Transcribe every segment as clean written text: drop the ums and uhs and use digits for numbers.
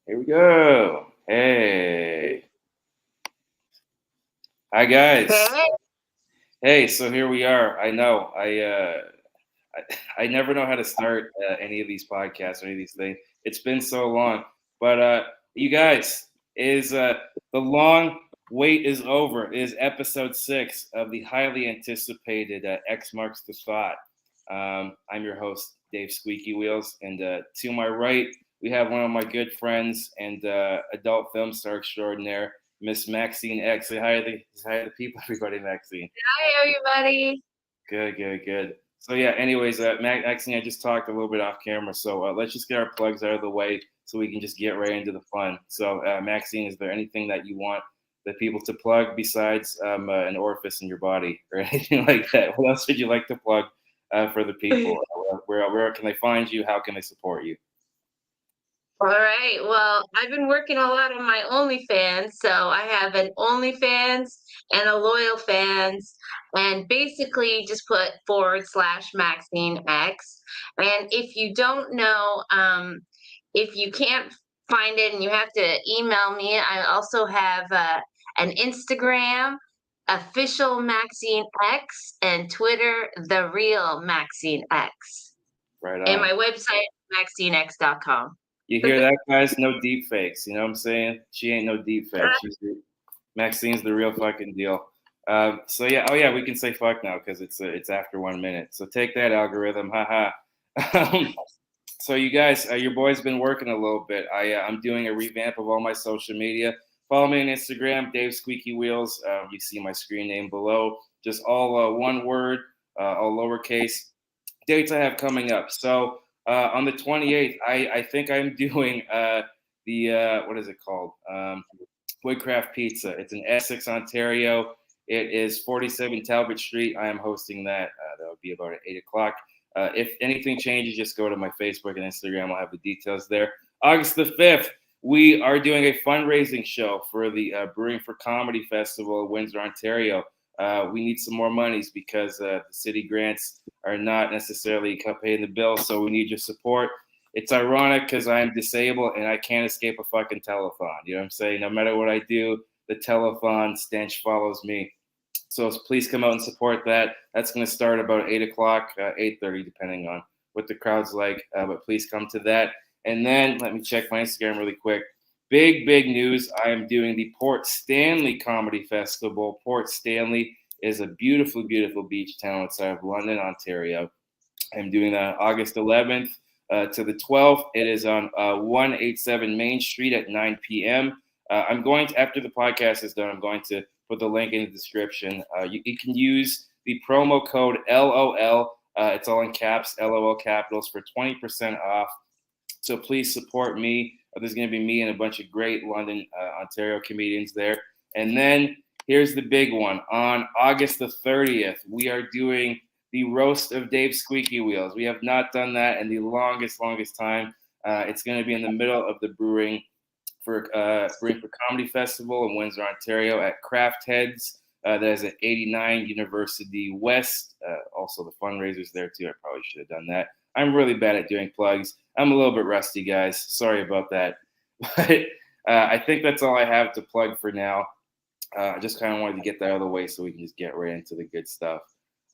Here we go. Hey. Hi guys. Hey, Hey, so here we are. I know. I never know how to start any of these podcasts or any of these things. It's been so long. But you guys, is the long wait is over. It is episode 6 of the highly anticipated X Marks the Spot. I'm your host, Dave Squeaky Wheelz, and to my right, we have one of my good friends and adult film star extraordinaire, Miss Maxine X. Say hi to the people, everybody, Maxine. hi everybody. Good, good, good. So yeah. Anyways, Maxine, I just talked a little bit off camera, so let's just get our plugs out of the way so we can just get right into the fun. So, Maxine, is there anything that you want the people to plug besides an orifice in your body or anything like that? What else would you like to plug for the people? Where can they find you? How can they support you? All right. Well, I've been working a lot on my OnlyFans. So I have an OnlyFans and a Loyal Fans, and basically just put /MaxineX. And if you don't know, if you can't find it and you have to email me, I also have an Instagram, official Maxine X, and Twitter, the real Maxine X. Right And on. my website, MaxineX.com. You hear that, guys? No deep fakes. You know what I'm saying? She ain't no deep fake. Maxine's the real fucking deal. So yeah, oh yeah, we can say fuck now because it's after 1 minute. So take that, algorithm, haha. Um, so you guys, your boy's been working a little bit. I'm doing a revamp of all my social media. Follow me on Instagram, Dave Squeaky Wheelz. You see my screen name below. Just all one word, all lowercase. Dates I have coming up. So on the 28th, I think I'm doing the what is it called? Woodcraft Pizza. It's in Essex, Ontario. It is 47 Talbot Street. I am hosting that. That would be about at 8 o'clock. If anything changes, just go to my Facebook and Instagram. I'll have the details there. August the 5th, we are doing a fundraising show for the Brewing for Comedy Festival in Windsor, Ontario. We need some more monies because the city grants are not necessarily paying the bill, so we need your support. It's ironic because I'm disabled and I can't escape a fucking telethon. You know what I'm saying? No matter what I do, the telethon stench follows me. So please come out and support that. That's going to start about 8 o'clock, 8:30, depending on what the crowd's like. But please come to that. And then let me check my Instagram really quick. Big news. I am doing the Port Stanley Comedy Festival. Port Stanley is a beautiful beach town outside of London, Ontario. I'm doing that on August 11th to the 12th. It is on 187 Main Street at 9 p.m. I'm going to, after the podcast is done, I'm going to put the link in the description. You can use the promo code LOL. It's all in caps, LOL capitals, for 20% off. So please support me. There's going to be me and a bunch of great London, Ontario comedians there. And then here's the big one. On August the 30th, we are doing the roast of Dave Squeaky Wheelz. We have not done that in the longest time. It's going to be in the middle of the Brewing for Comedy Festival in Windsor, Ontario at Craft Heads. That is at 89 University West. Also, the fundraisers there too. I probably should have done that. I'm really bad at doing plugs. I'm a little bit rusty, guys. Sorry about that. But I think that's all I have to plug for now. I just kind of wanted to get that out of the way so we can just get right into the good stuff.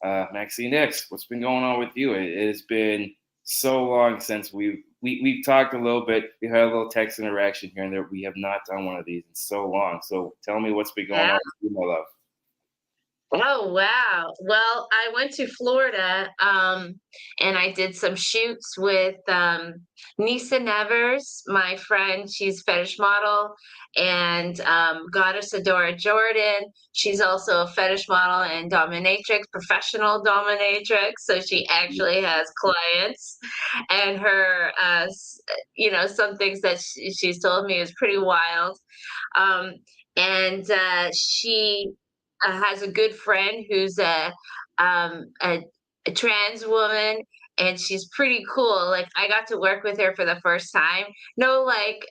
Maxine X, what's been going on with you? It has been so long since we've talked a little bit. We had a little text interaction here and there. We have not done one of these in so long. So tell me what's been going Yeah. on with you, my love. Oh, wow. Well, I went to Florida, and I did some shoots with Nisa Nevers, my friend. She's fetish model, and Goddess Adora Jordan. She's also a fetish model and dominatrix, professional dominatrix. So she actually has clients, and her, some things that she's told me is pretty wild. Um, and she has a good friend who's um, a, a trans woman, and she's pretty cool. Like, I got to work with her for the first time. No, like,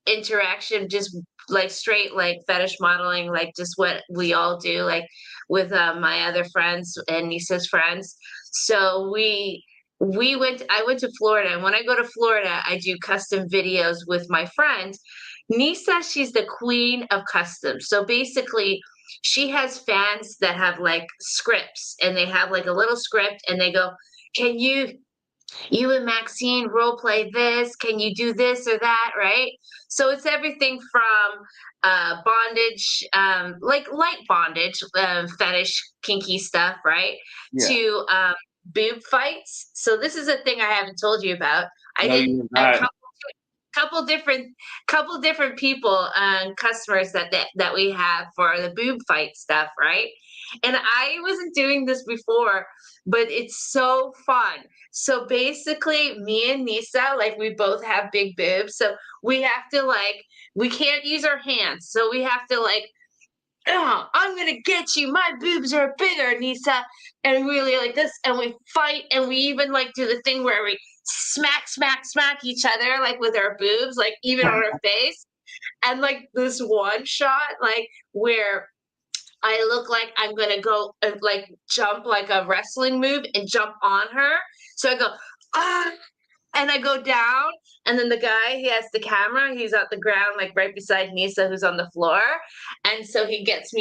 interaction, just like straight like fetish modeling, like just what we all do, like with my other friends and Nisa's friends. So I went to Florida, and when I go to Florida, I do custom videos with my friend. Nisa, she's the queen of customs. So basically, she has fans that have like scripts, and they have like a little script, and they go, "Can you and Maxine role play this? Can you do this or that?" Right? So it's everything from bondage, like light bondage, fetish, kinky stuff, right? Yeah. To boob fights. So this is a thing I haven't told you about. I No, did you're a not. couple different people, customers that we have for the boob fight stuff, right? And I wasn't doing this before, but it's so fun. So basically, me and Nisa, like, we both have big boobs, so we have to, like, we can't use our hands, so we have to, like, "Oh, I'm gonna get you. My boobs are bigger, Nisa." And really like this, and we fight, and we even like do the thing where we smack, smack, smack each other like with our boobs, like even on our face. And like this one shot, like where I look like I'm gonna go like jump like a wrestling move and jump on her. So I go, ah, and I go down, and then the guy, he has the camera, he's at the ground, like right beside Nisa, who's on the floor. And so he gets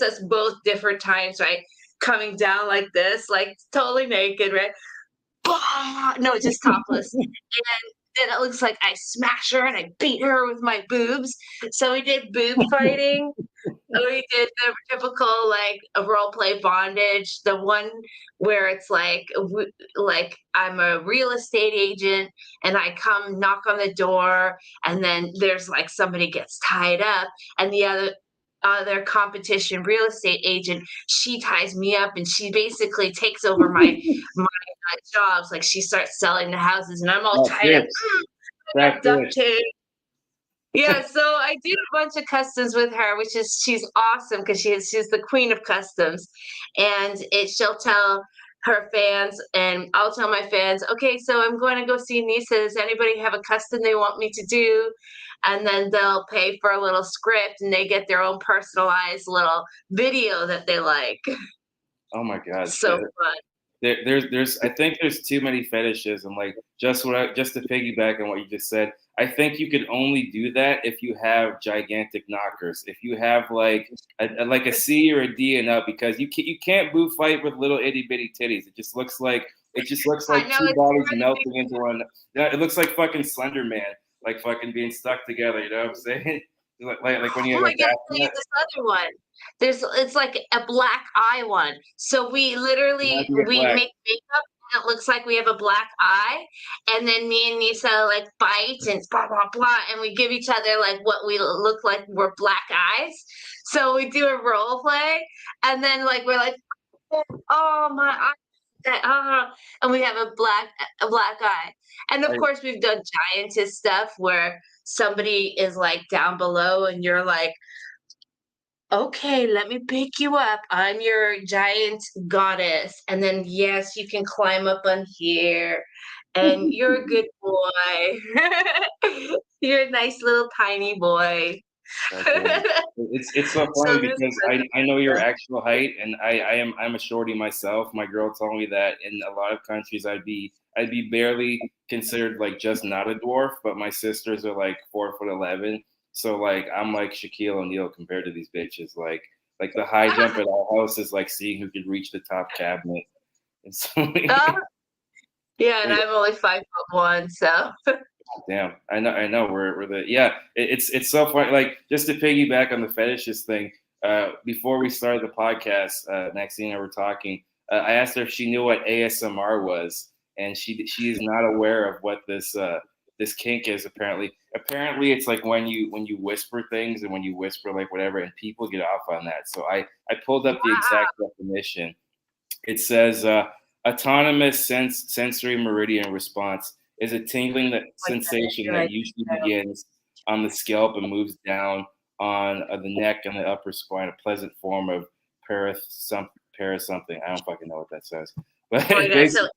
us both different times, right? Coming down like this, like totally naked, right? Bah! No, just topless. And then it looks like I smash her and I beat her with my boobs. So we did boob fighting. We did the typical, like, a role play bondage, the one where it's like I'm a real estate agent and I come knock on the door, and then there's like somebody gets tied up, and the other competition real estate agent, she ties me up, and she basically takes over my jobs. Like, she starts selling the houses, and I'm all That tied up. fish. I That got duct fish. tape. Yeah, so I did a bunch of customs with her, which is she's awesome because she's the queen of customs, and she'll tell her fans, and I'll tell my fans, okay, so I'm going to go see Nisa. Does anybody have a custom they want me to do? And then they'll pay for a little script, and they get their own personalized little video that they like. Oh my God. So fun. There's I think there's too many fetishes, and like just to piggyback on what you just said, I think you can only do that if you have gigantic knockers. If you have like like a C or a D and up, because you can't boo fight with little itty bitty titties. It just looks I like know two it's bodies hard to melting into one. Yeah, it looks like fucking Slender Man, like fucking being stuck together. You know what I'm saying? Like when you Oh have my a God, I'll tell you bassinet. this other one. It's like a black eye one. So we Not literally to get we black. make makeup, and it looks like we have a black eye, and then me and Nisa like fight and blah blah blah, and we give each other like what we look like we're black eyes. So we do a role play, and then like we're like, oh my eye. And we have a black eye. And of I, course we've done giantess stuff where somebody is like down below, and you're like, okay, let me pick you up. I'm your giant goddess. And then, yes, you can climb up on here. And you're a good boy. You're a nice little tiny boy. God damn. It's so So funny this because I know your actual height, and I'm a shorty myself. My girl told me that in a lot of countries I'd be barely considered like just not a dwarf, but my sisters are like 4'11". So like I'm like Shaquille O'Neal compared to these bitches. Like the high jump at our house is like seeing who could reach the top cabinet. And so uh, yeah, and I'm only 5'1", so damn, I know. We're the yeah. It's so funny. Like just to piggyback on the fetishes thing. Before we started the podcast, Maxine and I were talking. I asked her if she knew what ASMR was, and she is not aware of what this kink is. Apparently, it's like when you whisper things, and when you whisper like whatever, and people get off on that. So I pulled up the wow. exact definition. It says autonomous sensory meridian response is a tingling that Like sensation that, that usually begins on the scalp and moves down on the neck and the upper spine, a pleasant form of paras something. I don't fucking know what that says. But oh my God, so basically,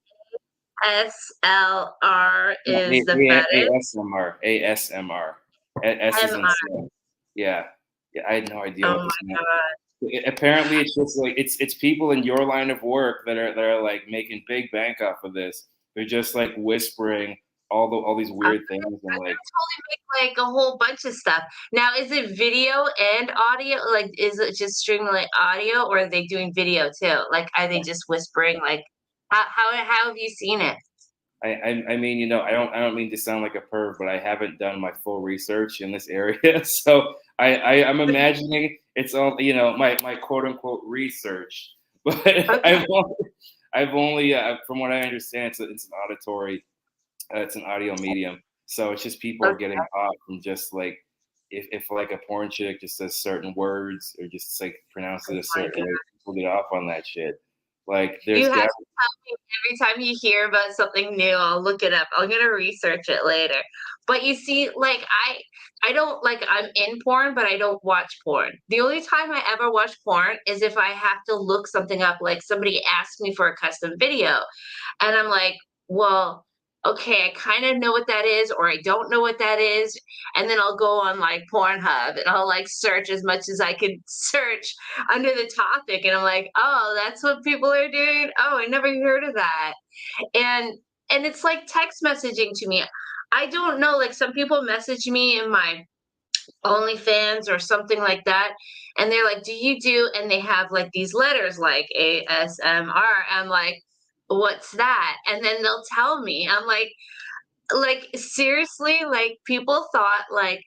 SLR is the fetish. ASMR. ASMR. S is in MR. Sam. Yeah. Yeah, I had no idea Oh what my this meant. God. apparently it's just like it's people in your line of work that are like making big bank off of this. They're just like whispering all these I'm weird things and gonna like totally make like a whole bunch of stuff. Now, is it video and audio? Like, is it just streaming like audio, or are they doing video too? Like, are they just whispering? Like, how have you seen it? I mean, I don't mean to sound like a perv, but I haven't done my full research in this area. So I'm imagining it's all, my quote unquote research. But Okay. I've only from what I understand, it's an auditory, it's an audio medium. So it's just people are Okay. getting off from just like, if like a porn chick just says certain words or just like pronounces Oh it a my certain God. way, people get off on that shit. Like there's You have got. to tell me every time you hear about something new, I'll look it up. I'm gonna research it later. But you see, like I don't like I'm in porn, but I don't watch porn. The only time I ever watch porn is if I have to look something up, like somebody asked me for a custom video. And I'm like, well, okay, I kind of know what that is, or I don't know what that is. And then I'll go on like Pornhub and I'll like search as much as I can search under the topic. And I'm like, oh, that's what people are doing. Oh, I never heard of that. And and it's like text messaging to me. I don't know, like some people message me in my OnlyFans or something like that. And they're like, do you do? And they have like these letters like ASMR. I'm like, what's that? And then they'll tell me. I'm like seriously, like people thought like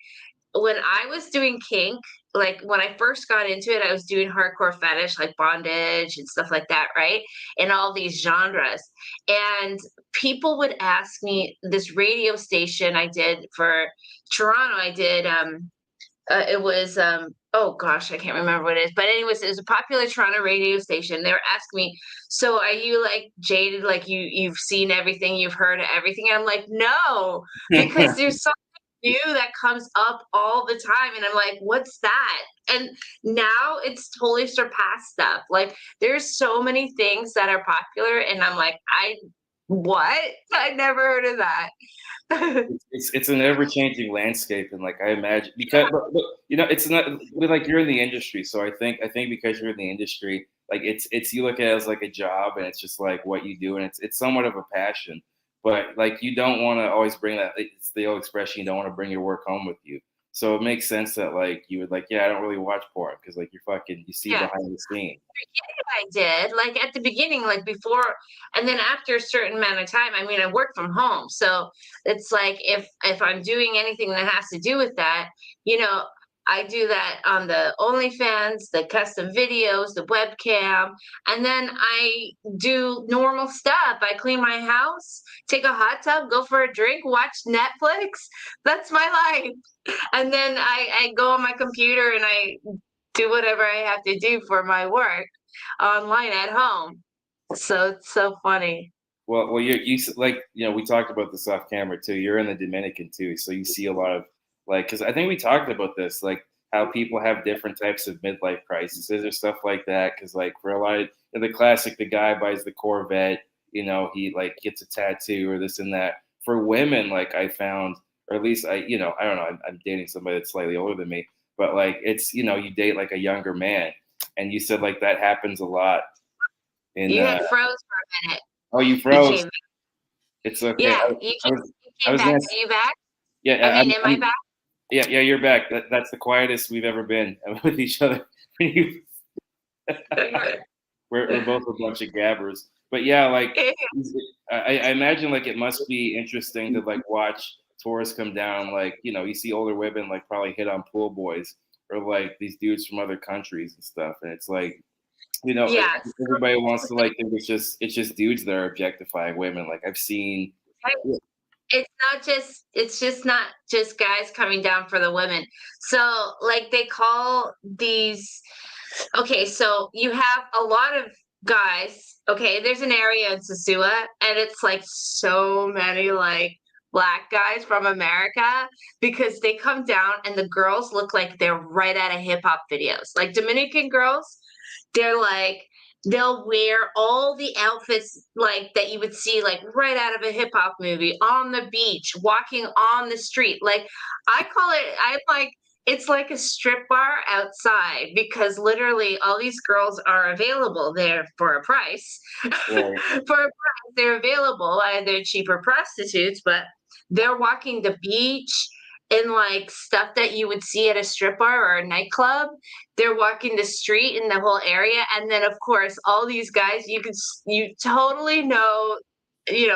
when I was doing kink, like when I first got into it, I was doing hardcore fetish, like bondage and stuff like that, right? In all these genres. And people would ask me this radio station I did for Toronto, I did it was oh gosh, I can't remember what it is. But anyways, it was a popular Toronto radio station. They were asking me, "So are you like jaded? Like you've seen everything, you've heard of everything?" And I'm like, "No," because there's something new that comes up all the time, and I'm like, "What's that?" And now it's totally surpassed stuff. Like there's so many things that are popular, and I'm like, I what? I never heard of that. It's an ever changing landscape, and like I imagine because but, it's not but, like you're in the industry, so I think because you're in the industry, like it's you look at it as like a job, and it's just like what you do, and it's somewhat of a passion, but like you don't want to always bring that. It's the old expression, you don't want to bring your work home with you. So it makes sense that like you would like, yeah, I don't really watch porn because like you see Yeah. behind the scene. I did, like, at the beginning, like, before and then after a certain amount of time, I mean, I work from home, so it's like if I'm doing anything that has to do with that, you know, I do that on the OnlyFans, the custom videos, the webcam, and then I do normal stuff. I clean my house, take a hot tub, go for a drink, watch Netflix. That's my life. And then I go on my computer and I do whatever I have to do for my work online at home. So it's so funny. Well, like we talked about this off camera too. You're in the Dominican too, so you see a lot of like because I think we talked about this, like how people have different types of midlife crises or stuff like that. Because like for a lot of the classic, the guy buys the Corvette, he like gets a tattoo or this and that. For women, like I found, or at least I don't know, I'm dating somebody that's slightly older than me, but like it's you date like a younger man, and you said like that happens a lot in. You had froze for a minute. Oh, you You froze. came It's okay. Yeah, you I came was back. gonna. Are you back? I Yeah, mean, am I back? yeah. You're back. That's the quietest we've ever been with each other. We're both a bunch of gabbers. But yeah, like I imagine like it must be interesting to like watch tourists come down. Like you see older women like probably hit on pool boys or like these dudes from other countries and stuff, and it's like Yeah. everybody wants to like think it's just dudes that are objectifying women. Like I've seen. It's just not just guys coming down for the women. So like they call these okay, so you have a lot of guys. Okay, there's an area in Sosua, and it's like so many like black guys from America because they come down and the girls look like they're right out of hip hop videos. Like Dominican girls, they're like they'll wear all the outfits like that you would see like right out of a hip hop movie on the beach, walking on the street. Like I call it, I'm like it's like a strip bar outside because literally all these girls are available there for a price. Right. For a price, they're available. They're cheaper prostitutes, but they're walking the beach in like stuff that you would see at a strip bar or a nightclub. They're walking the street in the whole area, and then of course all these guys you totally know,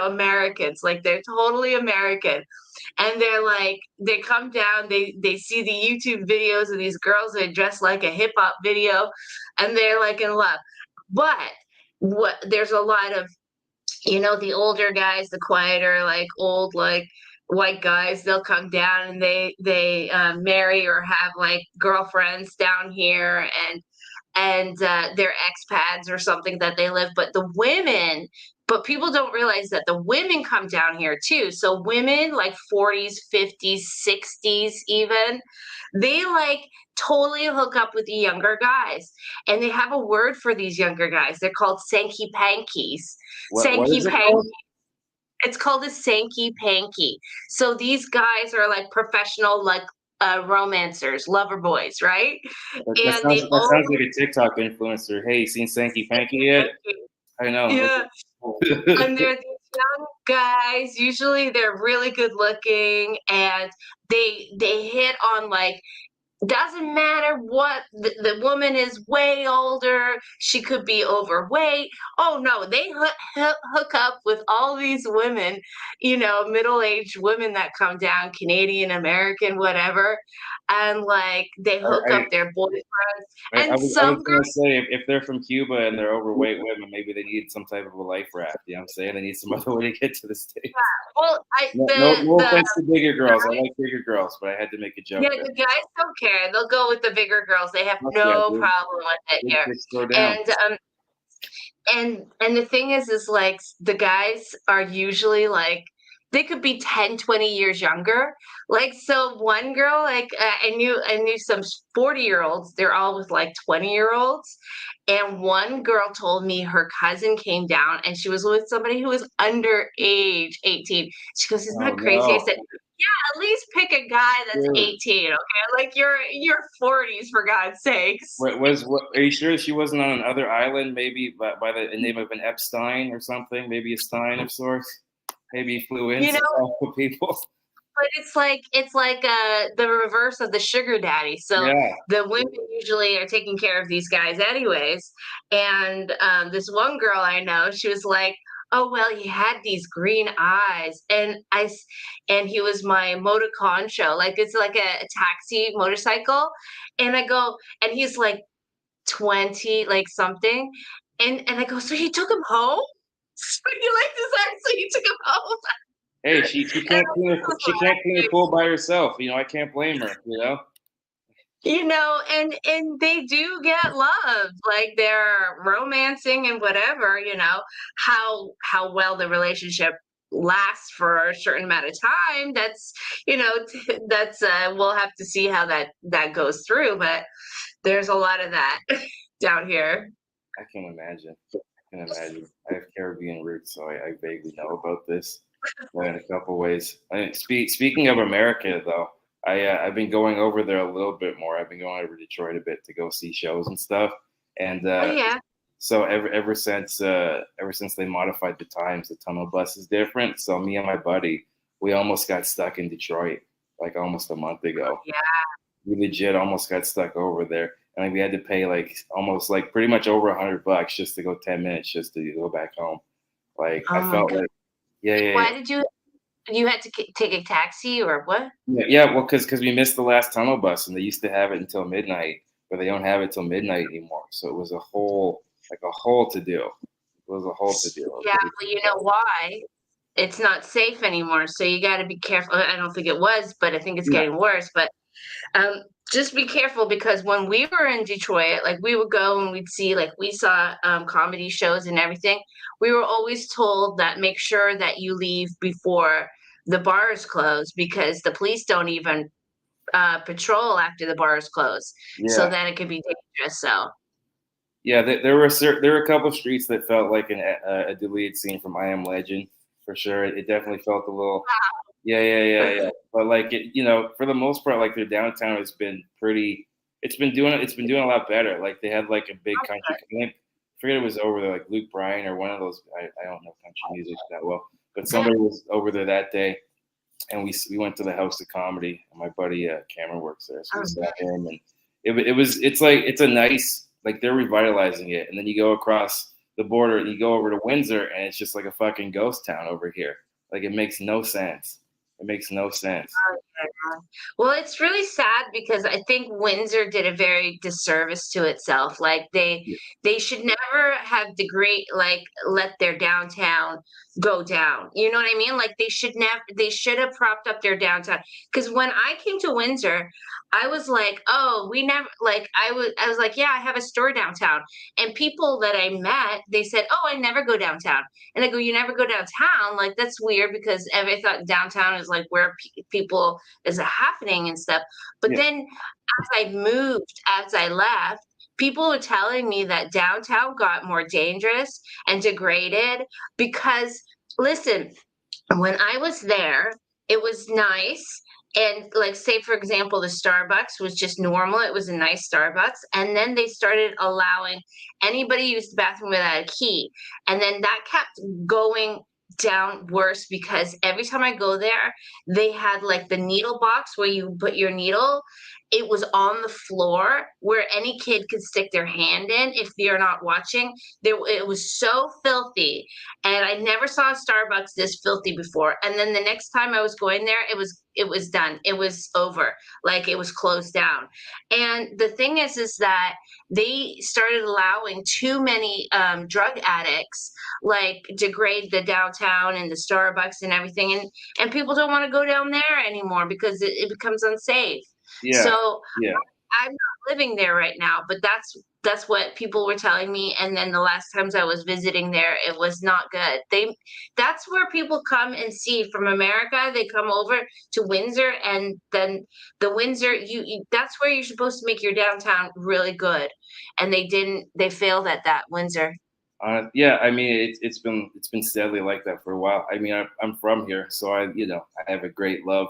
Americans, like they're totally American, and they're like they come down, they see the YouTube videos of these girls that are dressed like a hip hop video, and they're like in love. But what there's a lot of, the older guys, the quieter, like old, like white guys, they'll come down and they marry or have like girlfriends down here, and they're expats or something that they live. But people don't realize that the women come down here too. So women like 40s, 50s, 60s even, they like totally hook up with the younger guys. And they have a word for these younger guys. They're called Sankey Pankies. What is it Panky. called? It's called a Sankey Panky. So these guys are like professional, like romancers, lover boys, right? And they That sounds like a TikTok influencer. Hey, seen Sankey Panky yet? I know. Yeah. And they're these young guys. Usually they're really good looking, and they hit on like, doesn't matter what the woman is way older, she could be overweight. Oh no, they hook up with all these women, middle-aged women that come down, Canadian, American, whatever, and like they hook I, up their boyfriends. I And was some gonna girls, say if they're from Cuba and they're overweight women, maybe they need some type of a life raft. You know what I'm saying? They need some other way to get to the States. well, No offense to bigger girls. I like bigger girls, but I had to make a joke yeah, there. the guys don't care. They'll go with the bigger girls. They have Fuck yeah, no dude. problem with it here. Just throw down. And the thing is like the guys are usually like they could be 10, 20 years younger. Like, so one girl, like I knew some 40-year-olds, they're all with like 20-year-olds. And one girl told me her cousin came down and she was with somebody who was under age 18. She goes, "Isn't Oh that crazy?" I no. said, at least pick a guy that's Dude. 18, okay? Like you're 40s, for God's sakes. Are you sure she wasn't on another island, maybe by the name of an Epstein or something? Maybe a Stein of sorts. Maybe he flew in You to know, talk to people. but it's like the reverse of the sugar daddy. So Yeah. the women usually are taking care of these guys anyways. And this one girl I know, she was like, "Oh well, he had these green eyes, and he was my motoconcho, like it's like a taxi motorcycle." And I go, and he's like 20, like something, and I go, "So he took him home? So you like this accent? He took him home?" Hey, she And can't clean her, she can't clean her pool by herself. I can't blame her. and they do get love, like they're romancing and whatever, how well the relationship lasts for a certain amount of time, that's that's we'll have to see how that goes through, but there's a lot of that down here. I can imagine. I have Caribbean roots, so I vaguely know about this in a couple ways. Speaking of America, though, I've been going over there a little bit more. I've been going over to Detroit a bit to go see shows and stuff, and Oh yeah. so ever since they modified the times, the tunnel bus is different. So me and my buddy, we almost got stuck in Detroit like almost a month ago. Yeah. We legit almost got stuck over there. And we had to pay like almost like pretty much over $100 just to go 10 minutes just to go back home. Like Oh I my felt God. like, yeah. Why did you had to take a taxi or what? Yeah. Well, because we missed the last tunnel bus, and they used to have it until midnight, but they don't have it till midnight anymore. So it was a whole to do. It was a whole to do. Yeah, well, you know why? It's not safe anymore, so you got to be careful. I don't think it was, but I think it's Yeah. getting worse. But um, just be careful, because when we were in Detroit, like we would go and we'd see, like we saw comedy shows and everything. We were always told that make sure that you leave before the bars close, because the police don't even patrol after the bars close. So Yeah. then it could be dangerous. So Yeah, there were a couple of streets that felt like a deleted scene from I Am Legend for sure. It definitely felt a little. Yeah. But like for the most part, like their downtown has been pretty. It's been doing a lot better. Like they had like a big country. I forget it was over there, like Luke Bryan or one of those. I don't know country music that well, but somebody was over there that day, and we went to the House of Comedy. And my buddy Cameron works there, so we saw him, and it's a nice, like they're revitalizing it, and then you go across the border and you go over to Windsor, and it's just like a fucking ghost town over here. Like it makes no sense. It makes no sense. Well, it's really sad because I think Windsor did a very disservice to itself. Like Yeah. they should never have let their downtown go down. You know what I mean? Like they should have propped up their downtown. Because when I came to Windsor, I was like, oh, we never like I was like, yeah, I have a store downtown. And people that I met, they said, oh, I never go downtown. And I go, you never go downtown? Like that's weird because I thought downtown is like where people is happening and stuff. But Yeah. then as I left, people were telling me that downtown got more dangerous and degraded because, listen, when I was there, it was nice. And like, say, for example, the Starbucks was just normal. It was a nice Starbucks. And then they started allowing anybody use the bathroom without a key. And then that kept going down worse because every time I go there, they had like the needle box where you put your needle. It was on the floor where any kid could stick their hand in if you're not watching. It was so filthy, and I never saw a Starbucks this filthy before. And then the next time I was going there, it was done. It was over. Like it was closed down. And the thing is that they started allowing too many drug addicts like degrade the downtown and the Starbucks and everything, and people don't want to go down there anymore because it becomes unsafe. Yeah. So Yeah. I'm not living there right now, but that's what people were telling me. And then the last times I was visiting there, it was not good. That's where people come and see from America. They come over to Windsor, and then the Windsor, that's where you're supposed to make your downtown really good. And they didn't. They failed at that, Windsor. Yeah, I mean it's been steadily like that for a while. I mean I'm from here, so I have a great love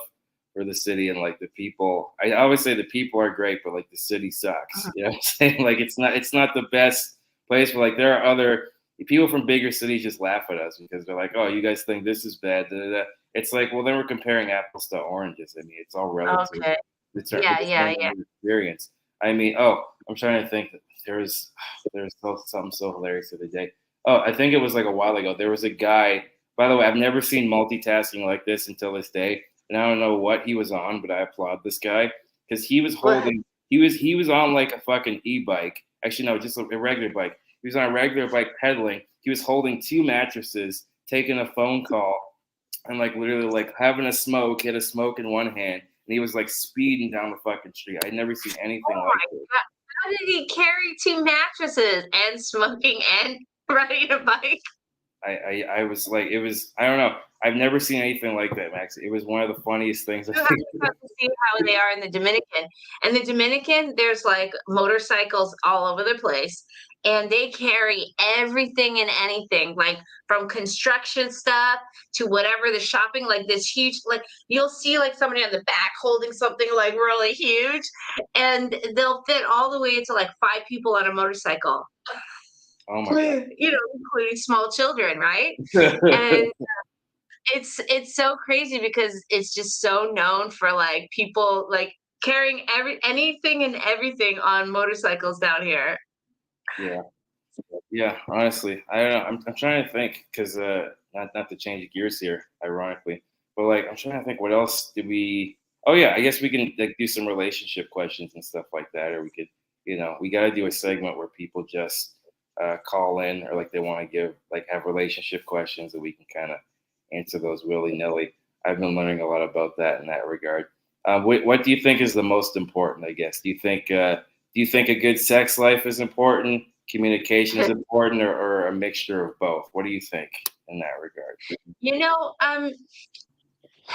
for the city and like the people. I always say the people are great, but like the city sucks. You know what I'm saying? Like it's not the best place, but like there are other people from bigger cities just laugh at us because they're like, oh, you guys think this is bad. Da, da, da. It's like, well, then we're comparing apples to oranges. I mean, it's all relative. Okay. Yeah, yeah, yeah. Experience. I mean, oh, I'm trying to think. There's something so hilarious the other day. Oh, I think it was like a while ago. There was a guy. By the way, I've never seen multitasking like this until this day, and I don't know what he was on, but I applaud this guy because he was What? holding. He was on like a fucking e-bike. Actually, no, just a regular bike. He was on a regular bike pedaling. He was holding two mattresses, taking a phone call, and like literally like having a smoke. He had a smoke in one hand, and he was like speeding down the fucking street. I'd never seen anything Oh like my this. God. How did he carry two mattresses and smoking and riding a bike? I was like, it was, I don't know. I've never seen anything like that, Max. It was one of the funniest things I've You have to see how they are in the Dominican. And the Dominican, there's like motorcycles all over the place. And they carry everything and anything, like from construction stuff to whatever the shopping, like this huge, like you'll see like somebody on the back holding something like really huge, and they'll fit all the way to like five people on a motorcycle, Oh my God. including small children, right? And it's so crazy because it's just so known for like people like carrying anything and everything on motorcycles down here. Yeah. Yeah. Honestly, I don't know. I'm trying to think because not to change gears here, ironically, but like I'm trying to think what else did we. Oh yeah, I guess we can like do some relationship questions and stuff like that, or we could, we got to do a segment where people just call in or like they want to have relationship questions and we can kind of answer those willy nilly. I've been learning a lot about that in that regard. What do you think is the most important? I guess. Do you think a good sex life is important? Communication is important, or a mixture of both? What do you think in that regard? You know,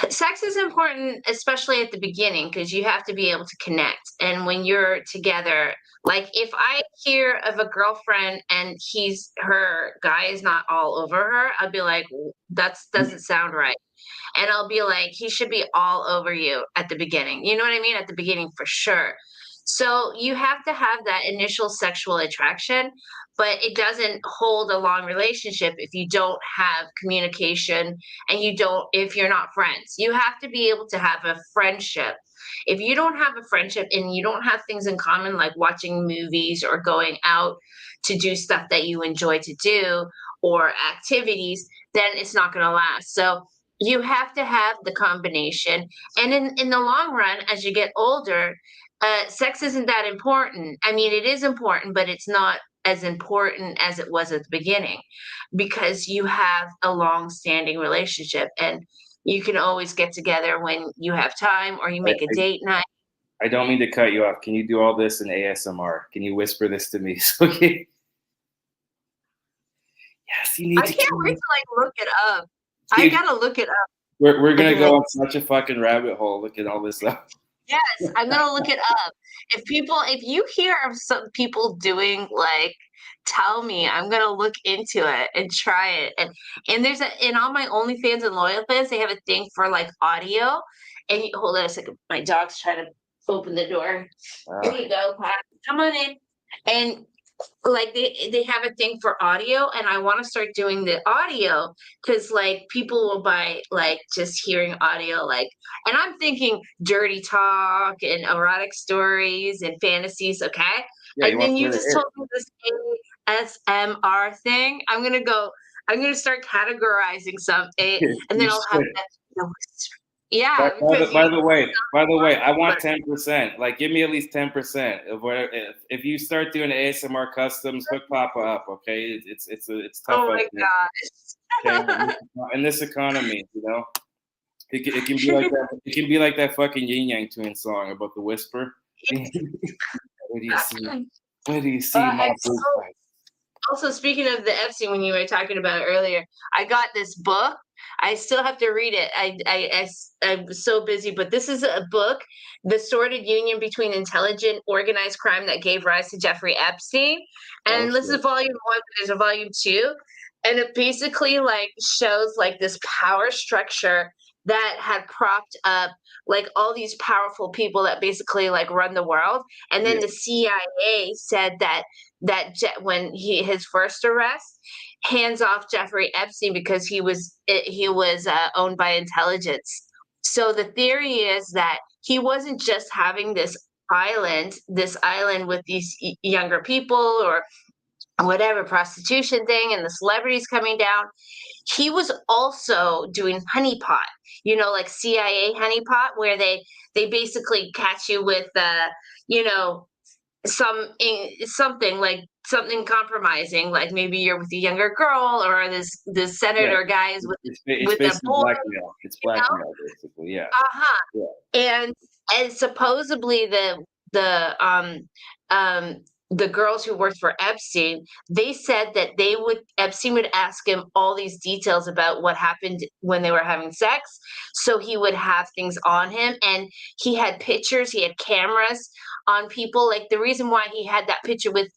sex is important, especially at the beginning, because you have to be able to connect. And when you're together, Like if I hear of a girlfriend and her guy is not all over her, I'd be like, that doesn't sound right. And I'll be like, he should be all over you at the beginning. You know what I mean? At the beginning for sure. So you have to have that initial sexual attraction, but it doesn't hold a long relationship if you don't have communication and if you're not friends. You have to be able to have a friendship. If you don't have a friendship and you don't have things in common, like watching movies or going out to do stuff that you enjoy to do or activities, then it's not going to last. So you have to have the combination. And in the long run, as you get older, sex isn't that important. I mean, it is important, but it's not as important as it was at the beginning because you have a long standing relationship and you can always get together when you have time or you make a date night. I don't mean to cut you off. Can you do all this in ASMR? Can you whisper this to me? Okay. Yes, you need I to. can't wait to like look it up. I gotta look it up. We're gonna go on such a fucking rabbit hole looking all this up. Yes, I'm gonna look it up. If you hear of some people doing like, tell me. I'm gonna look into it and try it. And there's in all my OnlyFans and LoyalFans, they have a thing for like audio. And hold on a second, my dog's trying to open the door. Here you go, Pat. Come on in. And like they have a thing for audio and I want to start doing the audio because like people will buy like just hearing audio like and I'm thinking dirty talk and erotic stories and fantasies, okay? Yeah, And then you just told me this ASMR thing. I'm gonna start categorizing some and then I'll have that. Yeah, by the way, I want 10%. Like, give me at least 10% of where if you start doing ASMR customs, hook Papa up. Okay, it's tough. Oh my gosh! Okay? In this economy, you know, it can be like that. It can be like that fucking Yin Yang Twin song about the whisper. Where do you see? Where do you see my blue light? Also, speaking of the Epstein, when you were talking about it earlier, I got this book. I still have to read it. I'm so busy, but this is a book, The Sordid Union Between Intelligent Organized Crime That Gave Rise to Jeffrey Epstein. And this is volume 1, but there's a volume 2. And it basically like shows like this power structure that had propped up like all these powerful people that basically like run the world. And then the CIA said that when his first arrest, hands off Jeffrey Epstein because he was owned by intelligence. So the theory is that he wasn't just having this island with these younger people or whatever prostitution thing and the celebrities coming down. He was also doing honeypot, like CIA honeypot, where they basically catch you with something like something compromising, like maybe you're with a younger girl or this senator guy is with a boy. Blackmail. It's blackmail, basically. Yeah. And supposedly the girls who worked for Epstein, they said that Epstein would ask him all these details about what happened when they were having sex. So he would have things on him and he had pictures, he had cameras on people. Like the reason why he had that picture with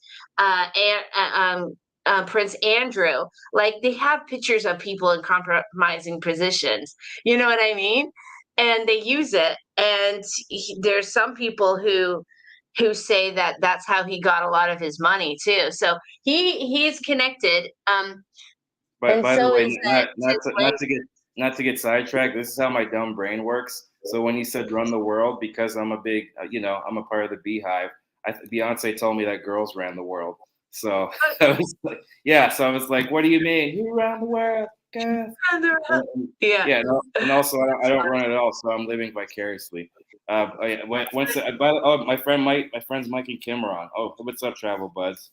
Prince Andrew, like they have pictures of people in compromising positions. You know what I mean? And they use it. And there's some people who say that that's how he got a lot of his money too. So he's connected. But by the way, not to get sidetracked. This is how my dumb brain works. So when you said run the world, because I'm a big, I'm a part of the Beehive. Beyonce told me that girls ran the world. So I was like, So I was like, what do you mean? You ran the world, girl. Yeah. And also I don't run it at all. So I'm living vicariously. My friends Mike and Kim are on. Oh, what's up, Travel Buds?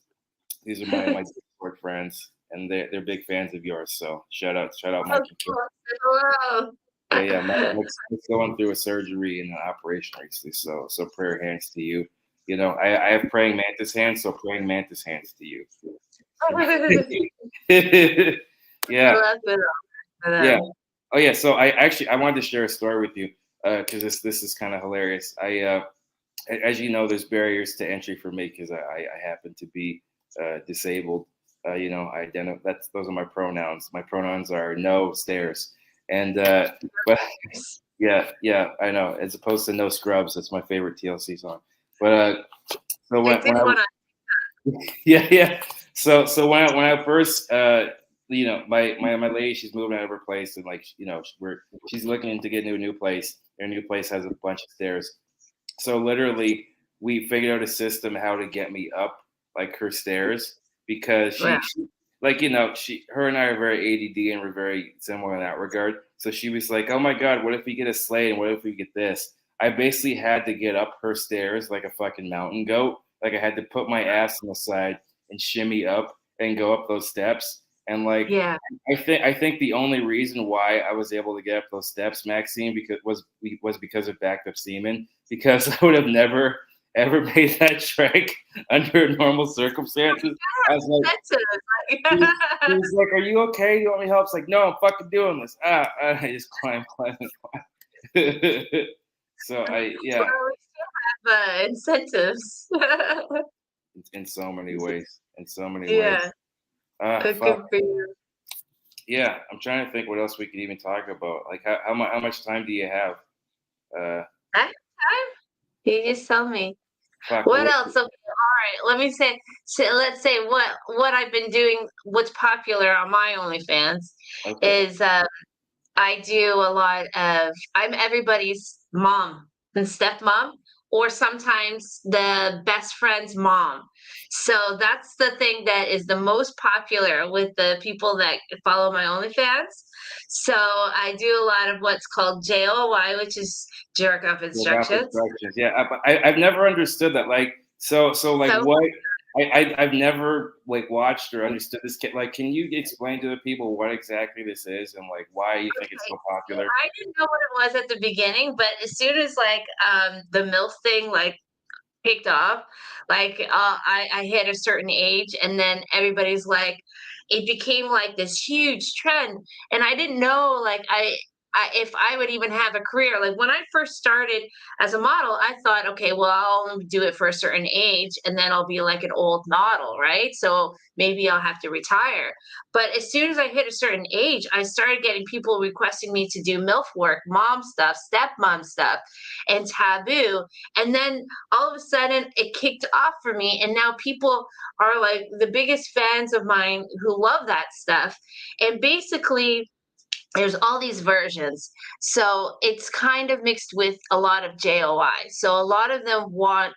These are my Discord friends, and they're big fans of yours. So shout out, Mike and Kim. Hello. Mike's going through a surgery and an operation recently. So prayer hands to you. I have praying mantis hands, so praying mantis hands to you. Yeah. Yeah. Oh yeah. So I wanted to share a story with you. Because this is kind of hilarious. as you know, there's barriers to entry for me because I happen to be disabled. You know, I identify. Those are my pronouns. My pronouns are no stairs, and but yeah, I know. As opposed to no scrubs, that's my favorite TLC song. But so I did when I want to. yeah. So when I first you know, my lady, she's moving out of her place, and like, you know, she's looking to get into a new place. Her new place has a bunch of stairs. So literally, we figured out a system how to get me up like her stairs because Well, she like, you know, her and I are very ADD and we're very similar in that regard. So she was like, "Oh my God, what if we get a sleigh and what if we get this?" I basically had to get up her stairs like a fucking mountain goat. Like I had to put my ass on the side and shimmy up and go up those steps. And like yeah. I think the only reason why I was able to get up those steps, Maxine, was because of backed up semen. Because I would have never ever made that trek under normal circumstances. I was like, That's he it. was like, "Are you okay? You want me help?" It's like, "No, I'm fucking doing this." I just climb. So yeah, Well, we still have incentives. in so many ways, in so many ways. Yeah, good, Fuck. good for you. Yeah, I'm trying to think what else we could even talk about. Like, how much time do you have? Uh, I have time. You just tell me. fuck. What else? Okay, all right. Let me say. So let's say what I've been doing. What's popular on my OnlyFans Okay. is I do a lot of. I'm everybody's mom and stepmom, or sometimes the best friend's mom. So that's the thing that is the most popular with the people that follow my OnlyFans. So I do a lot of what's called JOY, which is jerk off With off instructions. instructions. Yeah, I've never understood that. Like, so like So what? I've never like watched or understood this. Like, can you explain to the people what exactly this is and like why you think it's okay, so so popular? I didn't know what it was at the beginning, but as soon as like the MILF thing like kicked off. Like I hit a certain age, and then everybody's like, it became like this huge trend, and I didn't know like if I would even have a career. Like when I first started as a model, I thought, okay, well, I'll only do it for a certain age, and then I'll be like an old model, right? So maybe I'll have to retire. But as soon as I hit a certain age, I started getting people requesting me to do MILF work, mom stuff, stepmom stuff, and taboo. And then all of a sudden it kicked off for me, and now people are like the biggest fans of mine who love that stuff. And basically there's all these versions, so it's kind of mixed with a lot of JOI. So a lot of them want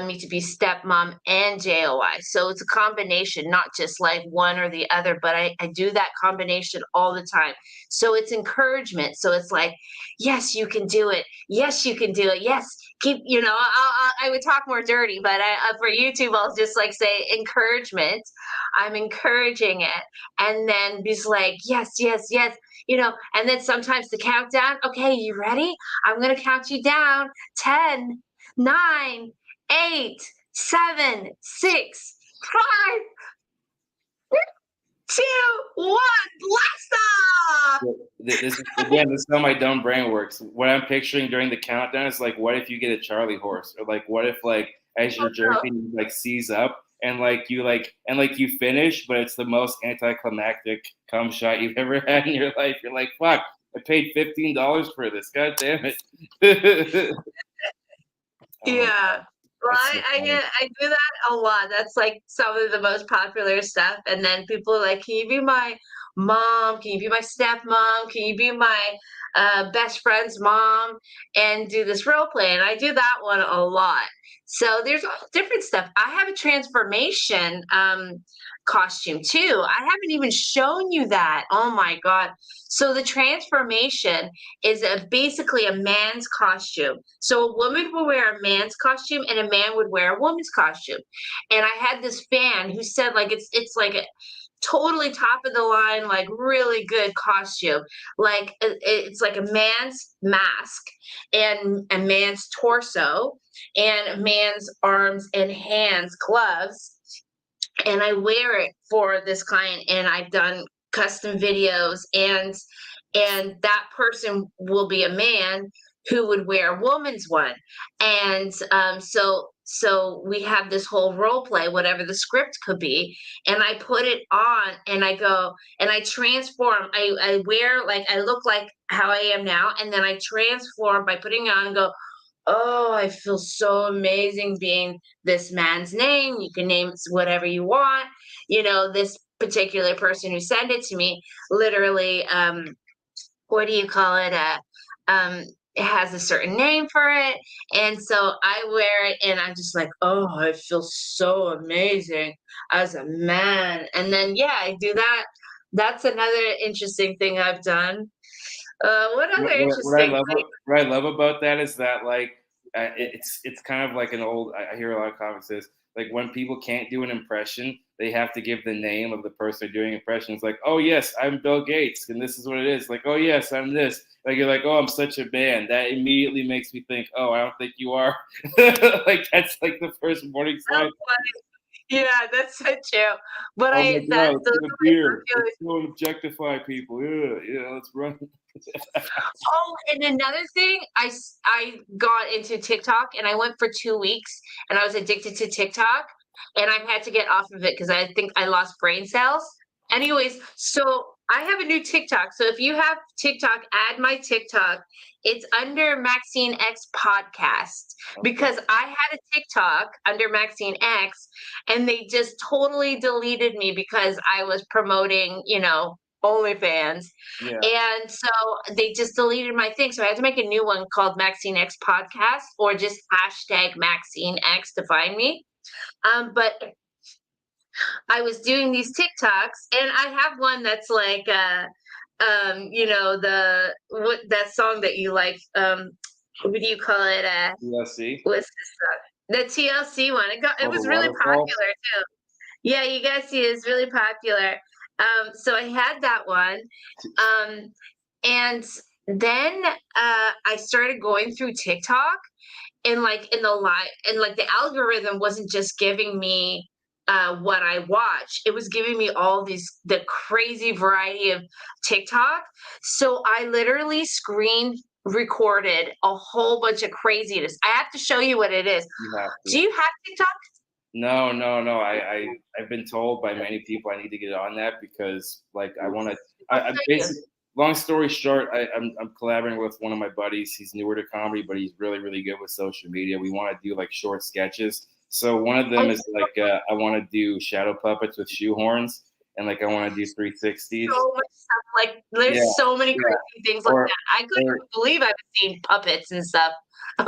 me to be stepmom and JOI. So it's a combination, not just like one or the other, but I do that combination all the time. So it's encouragement. So it's like, yes, you can do it. Yes, you can do it. Yes, keep, I would talk more dirty, but for YouTube, I'll just like say encouragement. I'm encouraging it. And then he's like, yes, yes, yes. And then sometimes the countdown, okay, you ready? I'm going to count you down 10, 9, 8, 7, 6, 5, 2, 1, blast off! This is again, this is how my dumb brain works. What I'm picturing during the countdown is like, what if you get a Charlie horse, or like, what if like as Oh, you're no. jerking, you like seize up and like you finish, but it's the most anticlimactic cum shot you've ever had in your life. You're like, fuck, I paid $15 for this. God damn it. Oh, Yeah. Well, that's so funny. I do that a lot. That's like some of the most popular stuff. And then people are like, "Can you be my mom? Can you be my stepmom? Can you be my best friend's mom?" And do this role play. And I do that one a lot. So there's all different stuff. I have a transformation costume too. I haven't even shown you that. Oh my God. So the transformation is basically a man's costume. So a woman would wear a man's costume and a man would wear a woman's costume. And I had this fan who said like it's like a totally top of the line, like really good costume. Like it's like a man's mask and a man's torso and a man's arms and hands gloves, and I wear it for this client, and I've done custom videos, and that person will be a man who would wear a woman's one. And so we have this whole role play, whatever the script could be, and I put it on and I go and I transform. I wear like I look like how I am now, and then I transform by putting it on and go, oh, I feel so amazing being this man's name. You can name it whatever you want. This particular person who sent it to me literally, what do you call it? It has a certain name for it. And so I wear it and I'm just like, oh, I feel so amazing as a man. And then, yeah, I do that. That's another interesting thing I've done. What other interesting thing? What I love about that is that like it's kind of like an old. I hear a lot of comments says like when people can't do an impression, they have to give the name of the person they're doing impressions. Like, oh yes, I'm Bill Gates, and this is what it is. Like, oh yes, I'm this. Like you're like, oh, I'm such a man. That immediately makes me think, oh, I don't think you are. Like that's like the first warning sign. Yeah, that's so true. But Oh my God, those the beer. Let's go and objectify people. Yeah, let's run. Oh, and another thing, I got into TikTok and I went for 2 weeks and I was addicted to TikTok and I had to get off of it because I think I lost brain cells. Anyways, so I have a new TikTok. So if you have TikTok, add my TikTok. It's under Maxine X Podcast because I had a TikTok under Maxine X and they just totally deleted me because I was promoting, OnlyFans. Yeah. And so they just deleted my thing. So I had to make a new one called Maxine X Podcast or just hashtag Maxine X to find me. But I was doing these TikToks and I have one that's like that song that you like, what do you call it? TLC. What's this song? The TLC one. It was really popular too. Yeah, you guys see it's really popular. So I had that one. And then I started going through TikTok and like in the live and like the algorithm wasn't just giving me what I watch. It was giving me the crazy variety of TikTok. So I literally screen recorded a whole bunch of craziness. I have to show you what it is. Do you have TikTok? No. I've been told by many people I need to get on that because like I want to. I basically, long story short, I'm collaborating with one of my buddies. He's newer to comedy, but he's really really good with social media. We want to do like short sketches. So one of them is like I want to do shadow puppets with shoehorns, and like I want to do 360s. So much stuff. Like there's so many crazy things like that. I couldn't believe I've seen puppets and stuff.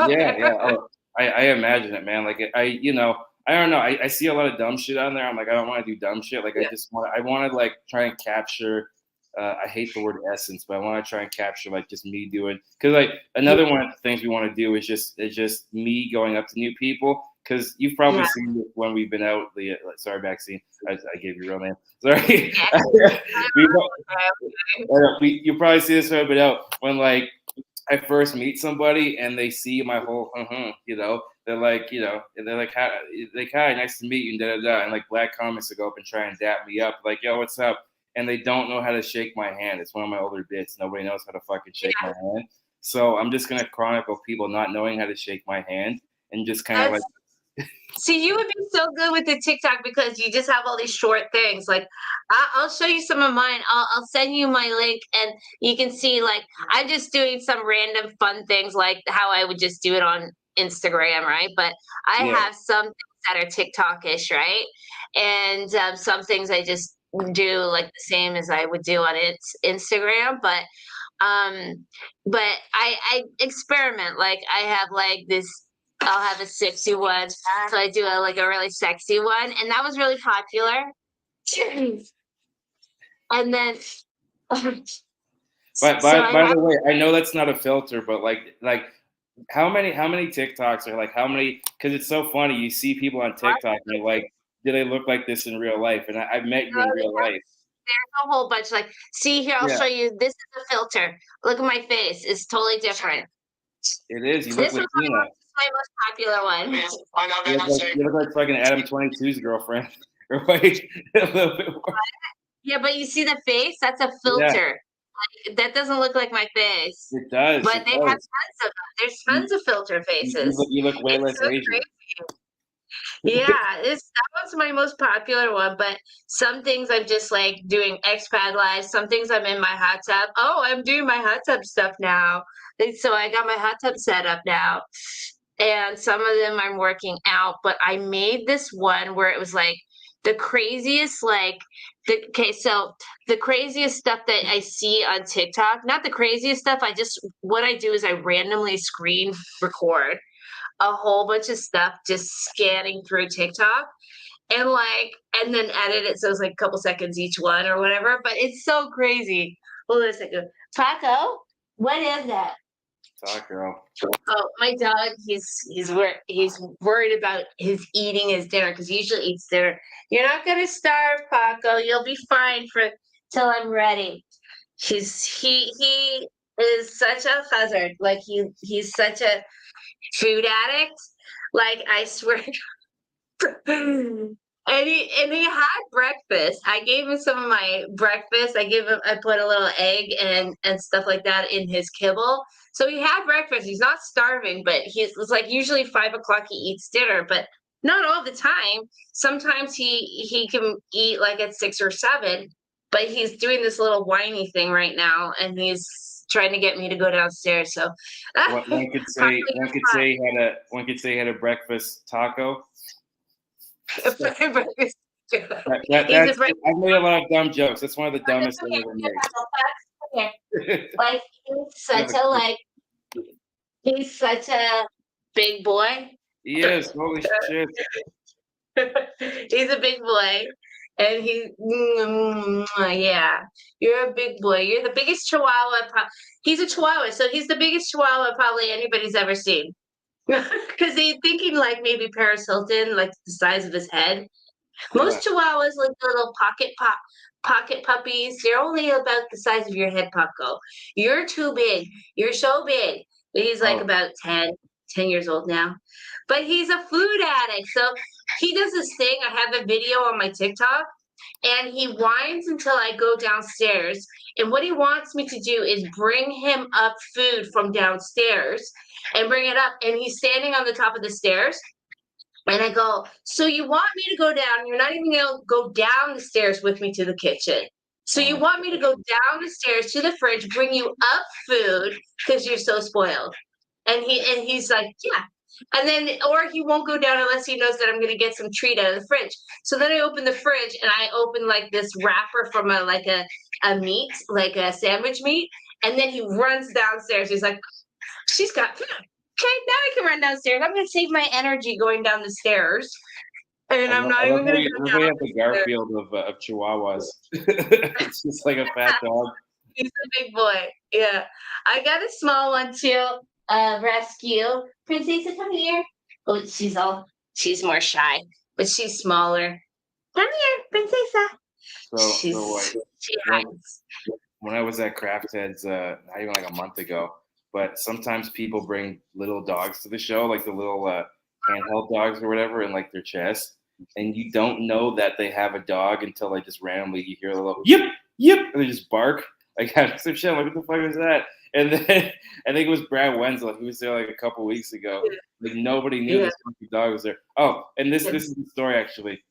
Yeah. Oh, I imagine it, man. Like I don't know. I see a lot of dumb shit on there. I'm like, I don't want to do dumb shit. Like I want to like try and capture. I hate the word essence, but I want to try and capture like just me doing. Because like another one of the things we want to do is just me going up to new people. Because you've probably seen it when we've been out. Sorry, Maxine. I gave you real name. Sorry. You probably see this when I've been out. When like I first meet somebody and they see my whole, they're like, they're like, hi, nice to meet you, and da da da. And like black comics will go up and try and dap me up, like, yo, what's up? And they don't know how to shake my hand. It's one of my older bits. Nobody knows how to fucking shake my hand. So I'm just gonna chronicle people not knowing how to shake my hand and just kind of like. See, you would be so good with the TikTok because you just have all these short things. Like, I'll show you some of mine. I'll send you my link, and you can see. Like, I'm just doing some random fun things, like how I would just do it on Instagram, right? But I have some things that are TikTok-ish, right? And some things I just do like the same as I would do on Instagram, but I experiment. Like, I have like this. I'll have a sexy one. So I do a really sexy one. And that was really popular. And then by the way, I know that's not a filter, but like how many TikToks are like how many, because it's so funny. You see people on TikTok and you're like, do they look like this in real life? And I've met you in real life. There's a whole bunch. Like, see here, I'll show you. This is a filter. Look at my face. It's totally different. It is. You look like Tina. My most popular one. You look like fucking Adam 22's girlfriend. Or like a little bit more. Yeah, but you see the face? That's a filter. that doesn't look like my face. It does. But It they have does. tons of them. There's tons of filter faces. You look way It's less so Asian. crazy. Yeah, that was my most popular one, but some things I'm just like doing expat live. Some things I'm in my hot tub. Oh, I'm doing my hot tub stuff now. So I got my hot tub set up now. And some of them I'm working out, but I made this one where it was like the craziest, so the craziest stuff that I see on TikTok, not the craziest stuff. What I do is I randomly screen record a whole bunch of stuff just scanning through TikTok and then edit it so it's like a couple seconds each one or whatever. But it's so crazy. Hold on a second. Paco, what is that? Talk, girl. Oh, my dog, he's worried about his eating his dinner because he usually eats dinner. You're not gonna starve, Paco. You'll be fine till I'm ready. He is such a buzzard. Like he's such a food addict. Like I swear. And he had breakfast. I gave him some of my breakfast. I put a little egg and stuff like that in his kibble. So he had breakfast. He's not starving, but it's like usually 5 o'clock he eats dinner, but not all the time. Sometimes he can eat like at 6 or 7, but he's doing this little whiny thing right now, and he's trying to get me to go downstairs. So One could say he had a breakfast taco. I've made a lot of dumb jokes. That's one of the dumbest things I've ever made. Like he's such a big boy. He is. Holy shit. He's a big boy. And yeah, you're a big boy. You're the biggest chihuahua. He's a chihuahua, so he's the biggest chihuahua probably anybody's ever seen. Because he's thinking like maybe Paris Hilton, like the size of his head. Most chihuahuas like little pocket puppies. They're only about the size of your head, Paco. You're too big. You're so big. But he's like about 10 years old now. But he's a food addict. So he does this thing. I have a video on my TikTok. And he whines until I go downstairs. And what he wants me to do is bring him up food from downstairs and bring it up. And he's standing on the top of the stairs. And I go, so you want me to go down? You're not even going to go down the stairs with me to the kitchen. So you want me to go down the stairs to the fridge, bring you up food because you're so spoiled. And he's like, yeah. And then, or he won't go down unless he knows that I'm going to get some treat out of the fridge. So then I open the fridge and I open like this wrapper from a meat, like a sandwich meat. And then he runs downstairs. He's like, she's got food. Okay, now I can run downstairs. I'm going to save my energy going down the stairs. And I'm not even going to go down. We have the Garfield of Chihuahuas. It's just like a fat dog. He's a big boy. Yeah. I got a small one too. Rescue. Princesa, come here. Oh, she's more shy, but she's smaller. Come here, Princesa. She hides. When I was at Craft Heads, not even like a month ago, but sometimes people bring little dogs to the show, like the little handheld dogs or whatever, in like their chest, and you don't know that they have a dog until like just randomly you hear a little yip, and they just bark. Like, some shit. Like, what the fuck is that? And then I think it was Brad Wenzel. He was there like a couple weeks ago. Like nobody knew this fucking dog was there. Oh, and this is the story actually.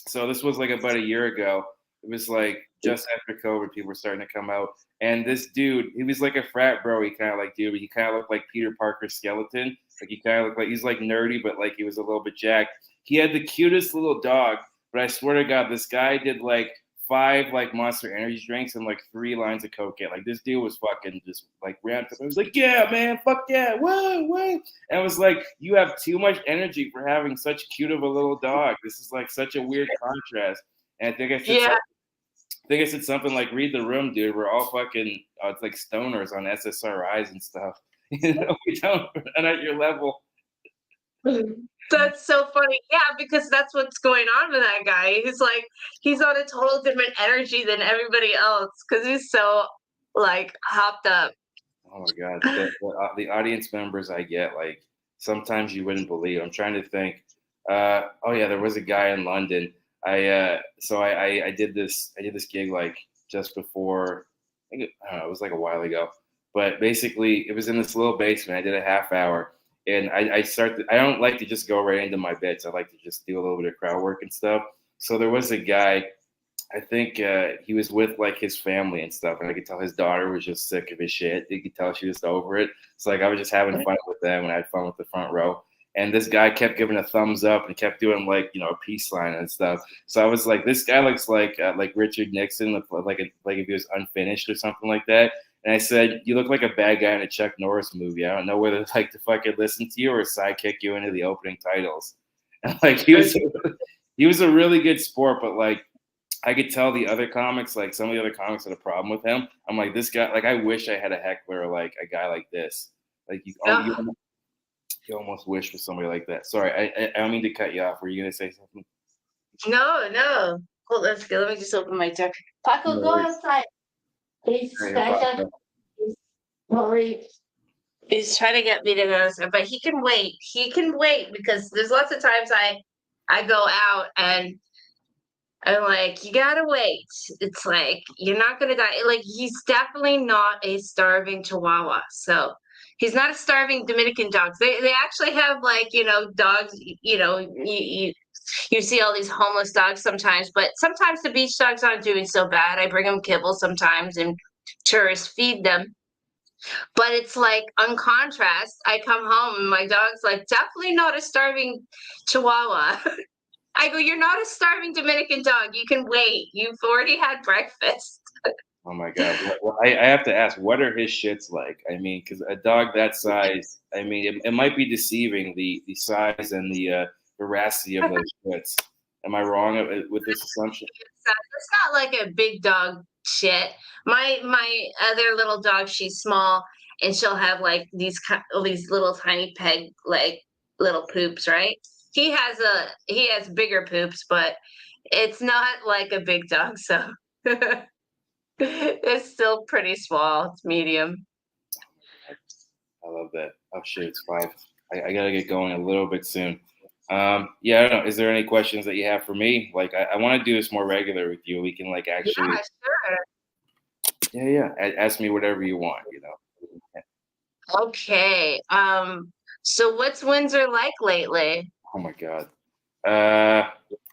So this was like about a year ago. It was like just after COVID, people were starting to come out. And this dude, he was like a frat bro. He kind of like dude, but he kind of looked like Peter Parker's skeleton. Like he kind of looked like he's like nerdy, but like he was a little bit jacked. He had the cutest little dog, but I swear to God, this guy did like 5 like Monster Energy drinks and like 3 lines of cocaine. Like this dude was fucking just like ramped up. I was like, yeah, man, fuck yeah, whoa. And I was like, you have too much energy for having such cute of a little dog. This is like such a weird contrast. And I think I said something like, read the room, dude. We're all fucking it's like stoners on SSRIs and stuff. You know, we don't run at your level. That's so funny. Yeah, because that's what's going on with that guy. He's on a total different energy than everybody else because he's so like hopped up. Oh my God. The audience members I get, like sometimes you wouldn't believe. I'm trying to think. There was a guy in London. I did this gig like just before I don't know, it was like a while ago. But basically, it was in this little basement. I did a half hour, and I don't like to just go right into my bits. I like to just do a little bit of crowd work and stuff. So there was a guy. I think he was with like his family and stuff, and I could tell his daughter was just sick of his shit. You could tell she was over it. So like I was just having fun with them, and I had fun with the front row. And this guy kept giving a thumbs up and kept doing like a peace sign and stuff. So I was like, this guy looks like Richard Nixon, like if he was unfinished or something like that. And I said, you look like a bad guy in a Chuck Norris movie. I don't know whether like to fucking listen to you or sidekick you into the opening titles. And like he was a really good sport, but like I could tell the other comics, like some of the other comics had a problem with him. I'm like, this guy, like I wish I had a heckler like a guy like this. Like you almost wish for somebody like that. Sorry, I don't mean to cut you off. Were you gonna say something? No. Hold on a second. Let me just open my door. Paco, No go worries. outside. He's All right, he's trying to get me to go, but he can wait. He can wait because there's lots of times I go out and I'm like, you gotta wait. It's like you're not gonna die. Like he's definitely not a starving Chihuahua. So he's not a starving Dominican dog. They actually have like dogs. You see all these homeless dogs sometimes, but sometimes the beach dogs aren't doing so bad. I bring them kibble sometimes and tourists feed them. But it's like on contrast, I come home and my dog's like definitely not a starving Chihuahua. I go, you're not a starving Dominican dog. You can wait. You've already had breakfast. oh my god. Well, I have to ask, what are his shits like? I mean, because a dog that size, I mean, it might be deceiving the size and the veracity of those shits. Am I wrong with this assumption? It's not like a big dog shit. My other little dog, she's small, and she'll have like these little tiny peg like little poops, right? He has bigger poops, but it's not like a big dog, so it's still pretty small. It's medium. I love that. Oh shit, it's 5. I gotta get going a little bit soon. Yeah, I don't know. Is there any questions that you have for me? Like, I want to do this more regular with you. We can like actually, Yeah, sure. yeah. Ask me whatever you want. Okay. So what's Windsor like lately? Oh my god. Uh,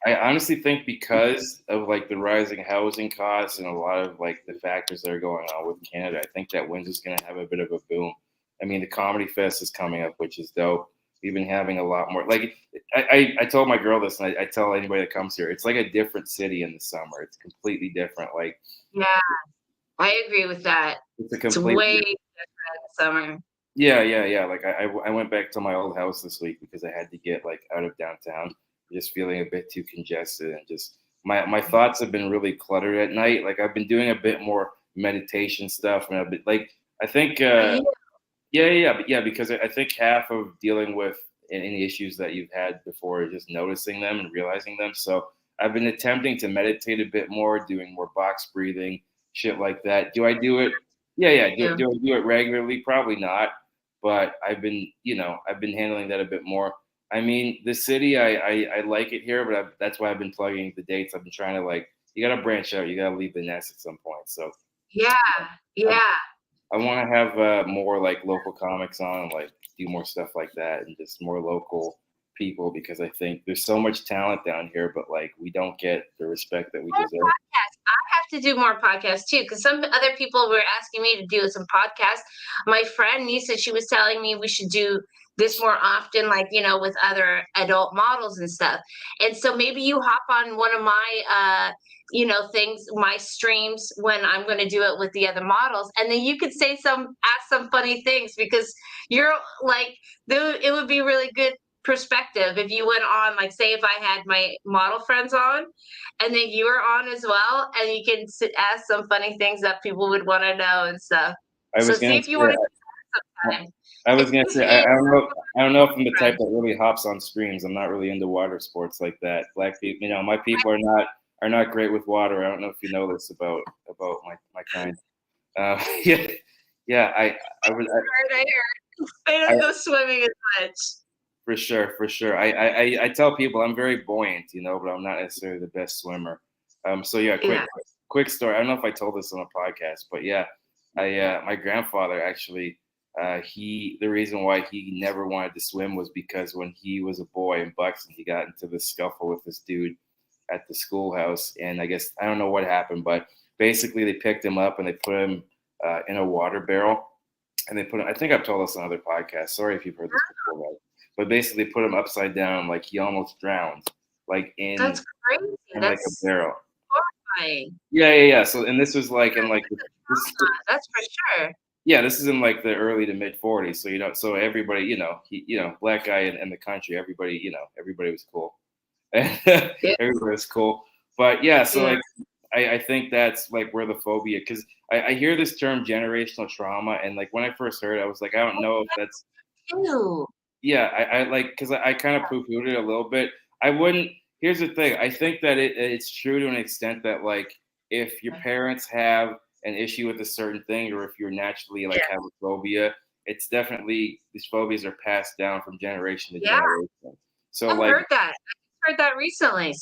I honestly think because of like the rising housing costs and a lot of like the factors that are going on with Canada, I think that Windsor's gonna have a bit of a boom. I mean, the Comedy Fest is coming up, which is dope. We've been having a lot more. Like, I told my girl this, and I tell anybody that comes here, it's like a different city in the summer. It's completely different. Like, Yeah, I agree with that. it's a It's completely way different summer. yeah. Like, I went back to my old house this week because I had to get like out of downtown. Just feeling a bit too congested, and just my thoughts have been really cluttered at night. Like, I've been doing a bit more meditation stuff, and I've been like, I think. Yeah, because I think half of dealing with any issues that you've had before is just noticing them and realizing them. So I've been attempting to meditate a bit more, doing more box breathing, shit like that. Do I do it? Yeah. Do I do it regularly? Probably not. But I've been handling that a bit more. I mean, the city, I like it here, but that's why I've been plugging the dates. I've been trying to like, you got to branch out. You got to leave the nest at some point. So Yeah, I, yeah. I want to have more like local comics on, like do more stuff like that, and just more local people because I think there's so much talent down here, but like we don't get the respect that we More deserve. podcasts. I have to do more podcasts too, because some other people were asking me to do some podcasts. My friend Nisa, she was telling me we should do this more often, like with other adult models and stuff. And so maybe you hop on one of my things, my streams when I'm going to do it with the other models, and then you could ask some funny things because you're like, it would be really good perspective if you went on, like, say if I had my model friends on and then you were on as well, and you can ask some funny things that people would want to know and stuff. I So was see gonna if you want say, to do that sometime. I was gonna say, And I don't know. I don't know if I'm the type friends. that really hops on streams. I'm not really into water sports like that. Black people, my people are not great with water. I don't know if you know this about my kind. Yeah, yeah. I heard. I I don't go swimming as much. For sure, for sure. I tell people I'm very buoyant, but I'm not necessarily the best swimmer. So yeah, Yeah. quick story. I don't know if I told this on a podcast, but yeah, my grandfather actually, the reason why he never wanted to swim was because when he was a boy in Buxton, he got into this scuffle with this dude at the schoolhouse, and I guess I don't know what happened, but basically they picked him up and they put him in a water barrel, and they put him. I think I've told this on other podcasts. Sorry if you've heard this before, guys. But basically, they put him upside down, like he almost drowned, like That's crazy. in like a That's barrel. horrifying. Yeah. So, and this was like in like That's for sure. yeah, this is in like the early to mid 40s. So so everybody, black guy in the country, everybody, everybody was cool. Everybody was cool. But yeah, so like I think that's like where the phobia, because I hear this term generational trauma, and like when I first heard it, I was like, I don't know if that's Ew. yeah, I like, because I kind of poo-pooed it a little bit. I wouldn't. Here's the thing. I think that it's true to an extent that like if your parents have an issue with a certain thing, or if you're naturally like have a phobia, it's definitely, these phobias are passed down from generation to generation. So I've heard that. I heard that recently.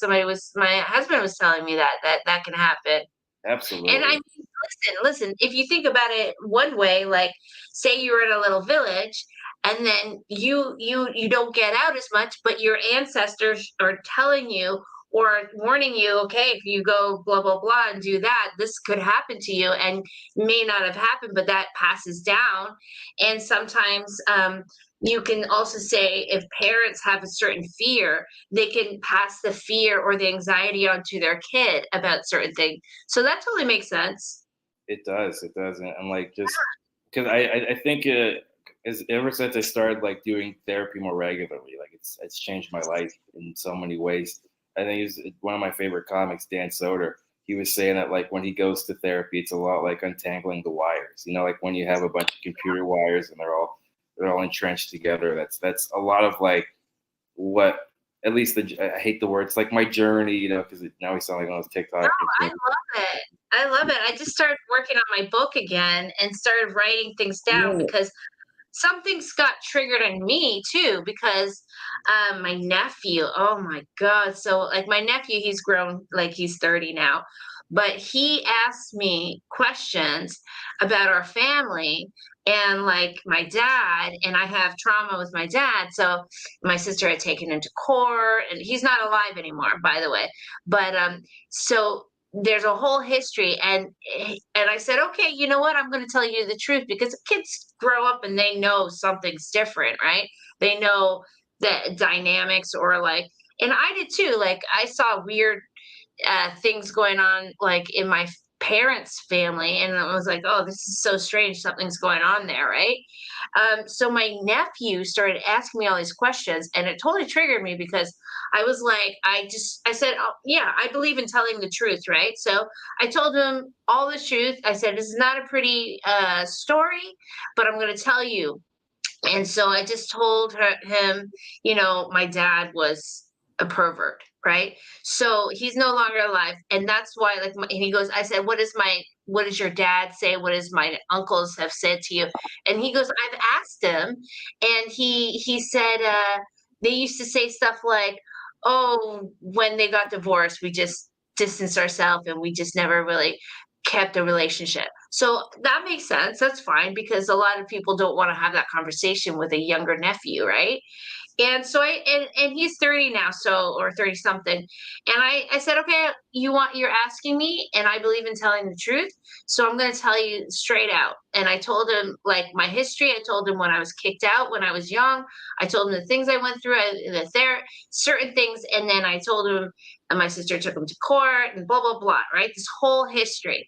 My husband was telling me that can happen. absolutely. And I mean, listen, if you think about it one way, like say you're in a little village and then you don't get out as much, but your ancestors are telling you or warning you, okay, if you go blah blah blah and do that, this could happen to you, and may not have happened, but that passes down. And sometimes you can also say if parents have a certain fear, they can pass the fear or the anxiety onto their kid about certain things. So that totally makes sense. It does, and like just because I think as ever since I started like doing therapy more regularly, like it's changed my life in so many ways. I think he's one of my favorite comics, Dan Soder. He was saying that like when he goes to therapy, it's a lot like untangling the wires. Like when you have a bunch of computer wires and they're all entrenched together. That's a lot of like what, at least I hate the word. It's like my journey, because now we sound like on TikTok. No, I love it. I love it. I just started working on my book again and started writing things down because something's got triggered in me too, because my nephew, oh my God. So like my nephew, he's grown, like he's 30 now, but he asked me questions about our family and like my dad, and I have trauma with my dad. So my sister had taken him to court, and he's not alive anymore, by the way. But so there's a whole history, and I said, okay, you know what, I'm going to tell you the truth, because kids grow up and they know something's different, right? They know the dynamics, or like, and I did too, like I saw weird things going on like in my parents family, and I was like, oh, this is so strange, something's going on there, right? So my nephew started asking me all these questions, and it totally triggered me, because I was like, I said, oh, yeah, I believe in telling the truth, right? So I told him all the truth. I said, this is not a pretty story, but I'm going to tell you. And so I just told him, my dad was a pervert, right? So he's no longer alive. And that's why, like, and he goes, I said, what does your dad say? What does my uncles have said to you? And he goes, I've asked him. And he said, they used to say stuff like, oh, when they got divorced, we just distanced ourselves and we just never really kept a relationship. So that makes sense. That's fine, because a lot of people don't want to have that conversation with a younger nephew, right? And so and he's 30 now, so, or 30 something. And I said, okay, you're asking me, and I believe in telling the truth. So I'm going to tell you straight out. And I told him like my history. I told him when I was kicked out, when I was young. I told him the things I went through, certain things. And then I told him, and my sister took him to court and blah, blah, blah, right? This whole history.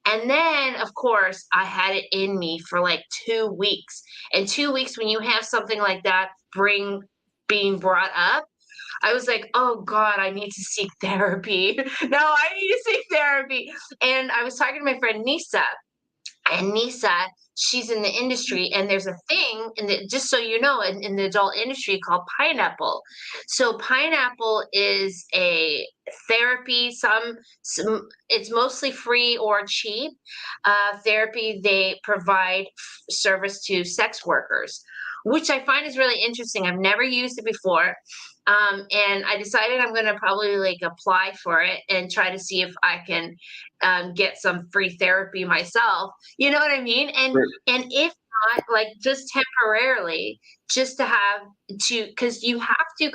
And then, of course, I had it in me for like 2 weeks. And 2 weeks, when you have something like that being brought up, I was like, oh God, I need to seek therapy. No, I need to seek therapy. And I was talking to my friend Nisa, and Nisa she's in the industry, and there's a thing, just so you know, in the adult industry called pineapple. So pineapple is a therapy. Some it's mostly free or cheap therapy. They provide service to sex workers, which I find is really interesting. I've never used it before. And I decided I'm going to probably like apply for it and try to see if I can get some free therapy myself. You know what I mean? Sure. And if not, like just temporarily, just to have to, because you have to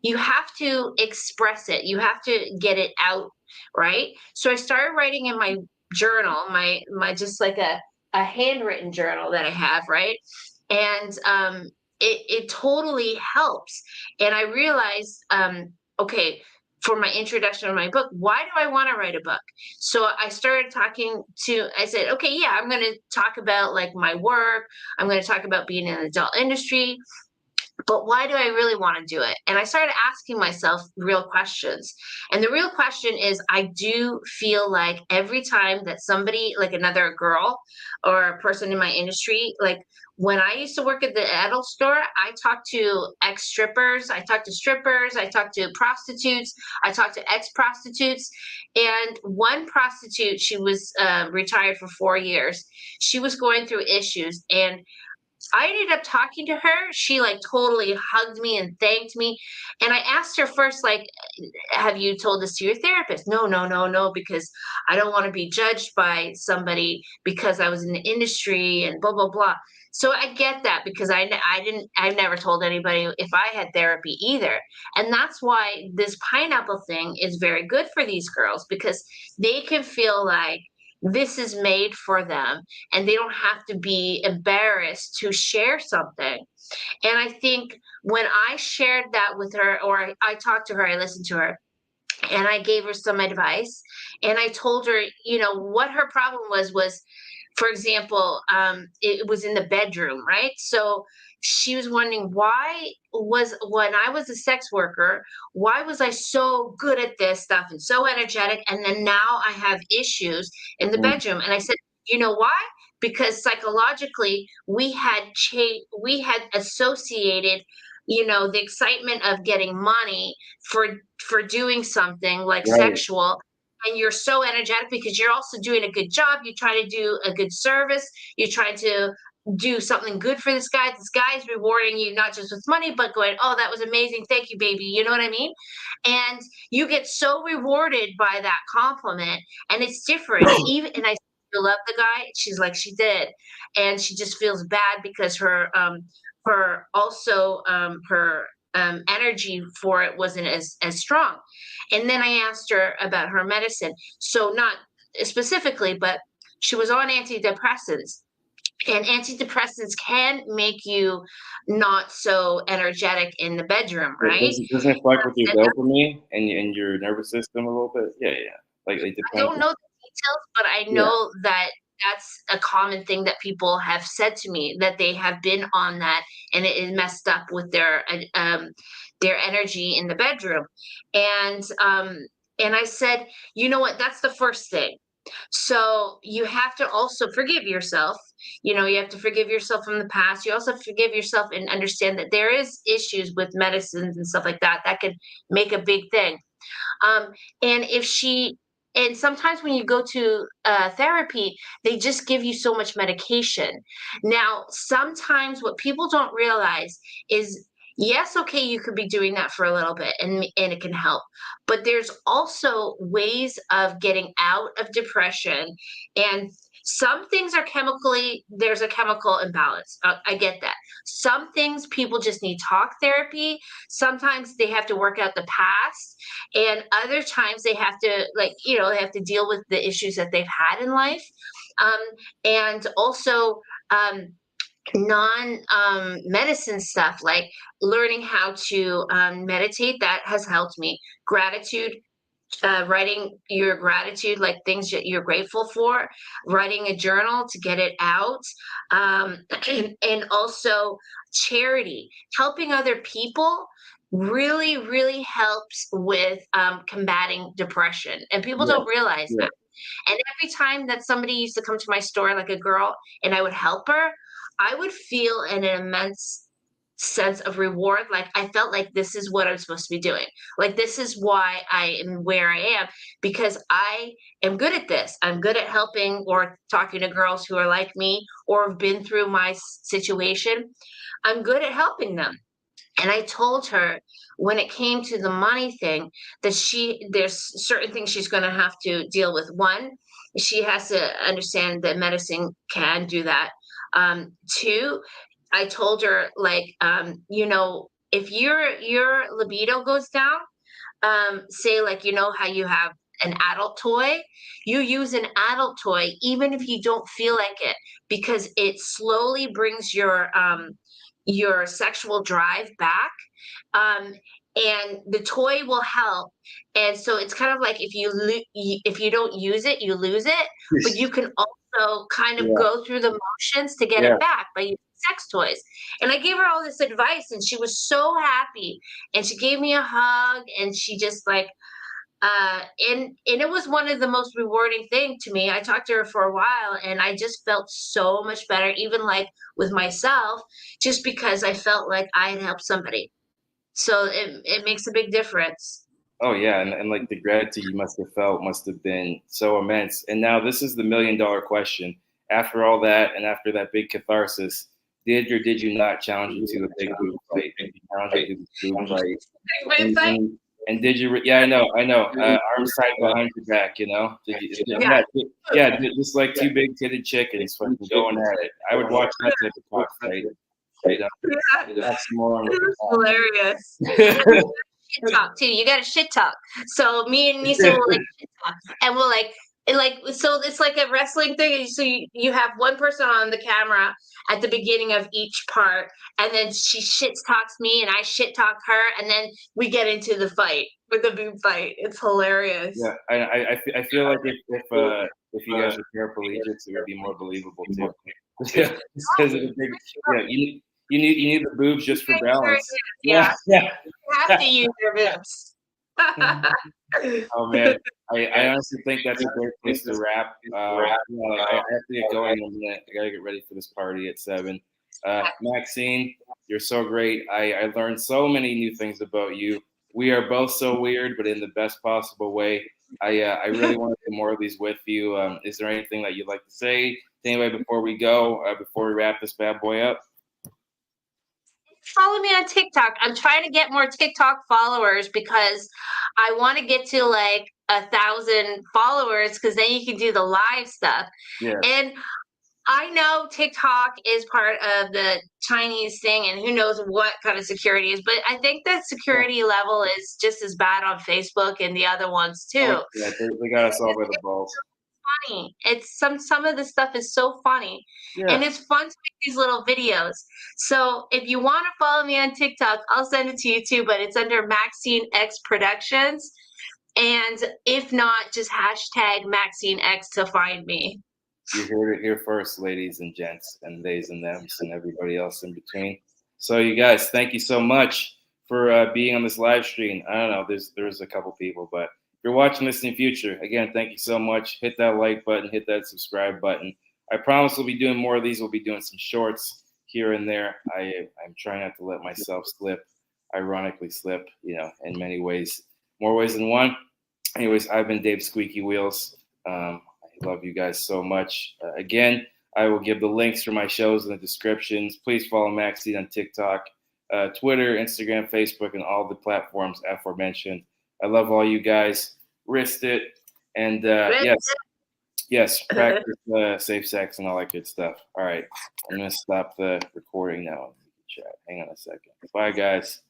you have to express it. You have to get it out, right? So I started writing in my journal, my just like a handwritten journal that I have, right? And it totally helps. And I realized, okay, for my introduction of my book, why do I want to write a book? So I started I said, okay, yeah, I'm going to talk about like my work. I'm going to talk about being in the adult industry, but why do I really want to do it? And I started asking myself real questions. And the real question is, I do feel like every time that somebody, like another girl or a person in my industry, like when I used to work at the adult store, I talked to ex strippers, I talked to strippers, I talked to prostitutes, I talked to ex prostitutes. And one prostitute, she was retired for 4 years. She was going through issues, and I ended up talking to her. She like totally hugged me and thanked me. And I asked her first, like, have you told this to your therapist? No, no, no, no, because I don't want to be judged by somebody because I was in the industry and blah, blah, blah. So I get that, because I've never told anybody if I had therapy either. And that's why this pineapple thing is very good for these girls, because they can feel like this is made for them, and they don't have to be embarrassed to share something. And I think when I shared that with her, or I talked to her, I listened to her, and I gave her some advice, and I told her, what her problem was, for example, it was in the bedroom, right? So she was wondering, when I was a sex worker, why was I so good at this stuff and so energetic, and then now I have issues in the Mm. bedroom? And I said, you know why? Because psychologically, we had associated, the excitement of getting money for doing something like Right. sexual, and you're so energetic because you're also doing a good job. You try to do a good service. You try to do something good for this guy. This guy is rewarding you not just with money, but going, oh, that was amazing. Thank you, baby. You know what I mean? And you get so rewarded by that compliment. And it's different. And I said, you love the guy? She's like, she did. And she just feels bad because her energy for it wasn't as strong. And then I asked her about her medicine. So not specifically, but she was on antidepressants. And antidepressants can make you not so energetic in the bedroom, But right? doesn't it fuck with your And dopamine and your nervous system a little bit? Yeah, yeah. Like it I depends. don't know the details, but I Yeah. know that that's a common thing that people have said to me, that they have been on that, and it is messed up with their energy in the bedroom. And I said, you know what? That's the first thing. So you have to also forgive yourself. You have to forgive yourself from the past. You also have to forgive yourself and understand that there is issues with medicines and stuff like that that can make a big thing. Um, and if she, and sometimes when you go to therapy, they just give you so much medication. Now, sometimes what people don't realize is, yes, okay, you could be doing that for a little bit, and it can help. But there's also ways of getting out of depression, and some things are there's a chemical imbalance. I get that. Some things people just need talk therapy. Sometimes they have to work out the past, and other times they have to, like, they have to deal with the issues that they've had in life. And also, non medicine stuff, like learning how to meditate, that has helped me. Gratitude, writing your gratitude, like things that you're grateful for, writing a journal to get it out. And also charity, helping other people really, really helps with combating depression. And people Yeah. don't realize Yeah. that. And every time that somebody used to come to my store, like a girl, and I would help her, I would feel an immense sense of reward. Like I felt like this is what I'm supposed to be doing. Like this is why I am where I am, because I am good at this. I'm good at helping or talking to girls who are like me or have been through my situation. I'm good at helping them. And I told her when it came to the money thing that there's certain things she's going to have to deal with. One, she has to understand that medicine can do that. Two, I told her like, if your libido goes down, say like, how you have an adult toy, you use an adult toy even if you don't feel like it, because it slowly brings your sexual drive back. um, and the toy will help. And so it's kind of like if you don't use it, you lose it, but you can also kind of Yeah. go through the motions to get Yeah. it back by using sex toys. And I gave her all this advice, and she was so happy, and she gave me a hug, and she just like and it was one of the most rewarding thing to me. I talked to her for a while, and I just felt so much better, even like with myself, just because I felt like I had helped somebody. So it makes a big difference. Oh yeah, and like the gratitude you must have felt must have been so immense. And now this is the $1,000,000 question. After all that, and after that big catharsis, did or did you not challenge you to a big boob fight? Did you challenge you to the boob fight? And did you? Yeah, I know. Arms tied behind your back. Did you? Just like two big-titted chickens fucking going at it. I would watch that type of cock fight. That's more. It was hilarious. Shit talk too. You got to shit talk. So me and Nisa will like shit talk, and we'll so it's like a wrestling thing. So you have one person on the camera at the beginning of each part, and then she shit talks me, and I shit talk her, and then we get into the fight with the boob fight. It's hilarious. Yeah, I feel like if you guys were paraplegics, it would be more believable too. Yeah, because of the big. Yeah, you need the boobs just for balance. Yeah. You have to use your boobs. Oh man, I honestly think that's a great place to wrap. I have to get going in a minute. I gotta get ready for this party at 7. Maxine, you're so great. I learned so many new things about you. We are both so weird, but in the best possible way. I really want to do more of these with you. Is there anything that you'd like to say anyway before we go? Before we wrap this bad boy up? Follow me on TikTok. I'm trying to get more TikTok followers because I want to get to like 1,000 followers, because then you can do the live stuff. Yeah. And I know TikTok is part of the Chinese thing, and who knows what kind of security is, but I think that security level is just as bad on Facebook and the other ones too. Oh, yeah, they got us all by the balls. Funny. It's some of the stuff is so funny, and it's fun to make these little videos. So if you want to follow me on TikTok, I'll send it to you too, but it's under MaxineXPodcast. And if not, just hashtag MaxineX to find me. You heard it here first, ladies and gents, and theys and thems, and everybody else in between. So you guys, thank you so much for being on this live stream. I don't know, there's a couple people, but if you're watching this in the future, again, thank you so much. Hit that like button, hit that subscribe button. I promise we'll be doing more of these. We'll be doing some shorts here and there. I'm trying not to let myself ironically slip, in many ways, more ways than one. Anyways, I've been Dave Squeaky Wheelz. I love you guys so much. Again, I will give the links for my shows in the descriptions. Please follow Maxine on TikTok, Twitter, Instagram, Facebook, and all the platforms aforementioned. I love all you guys. Wrist it. And yes, practice safe sex and all that good stuff. All right, I'm going to stop the recording now. Hang on a second. Bye, guys.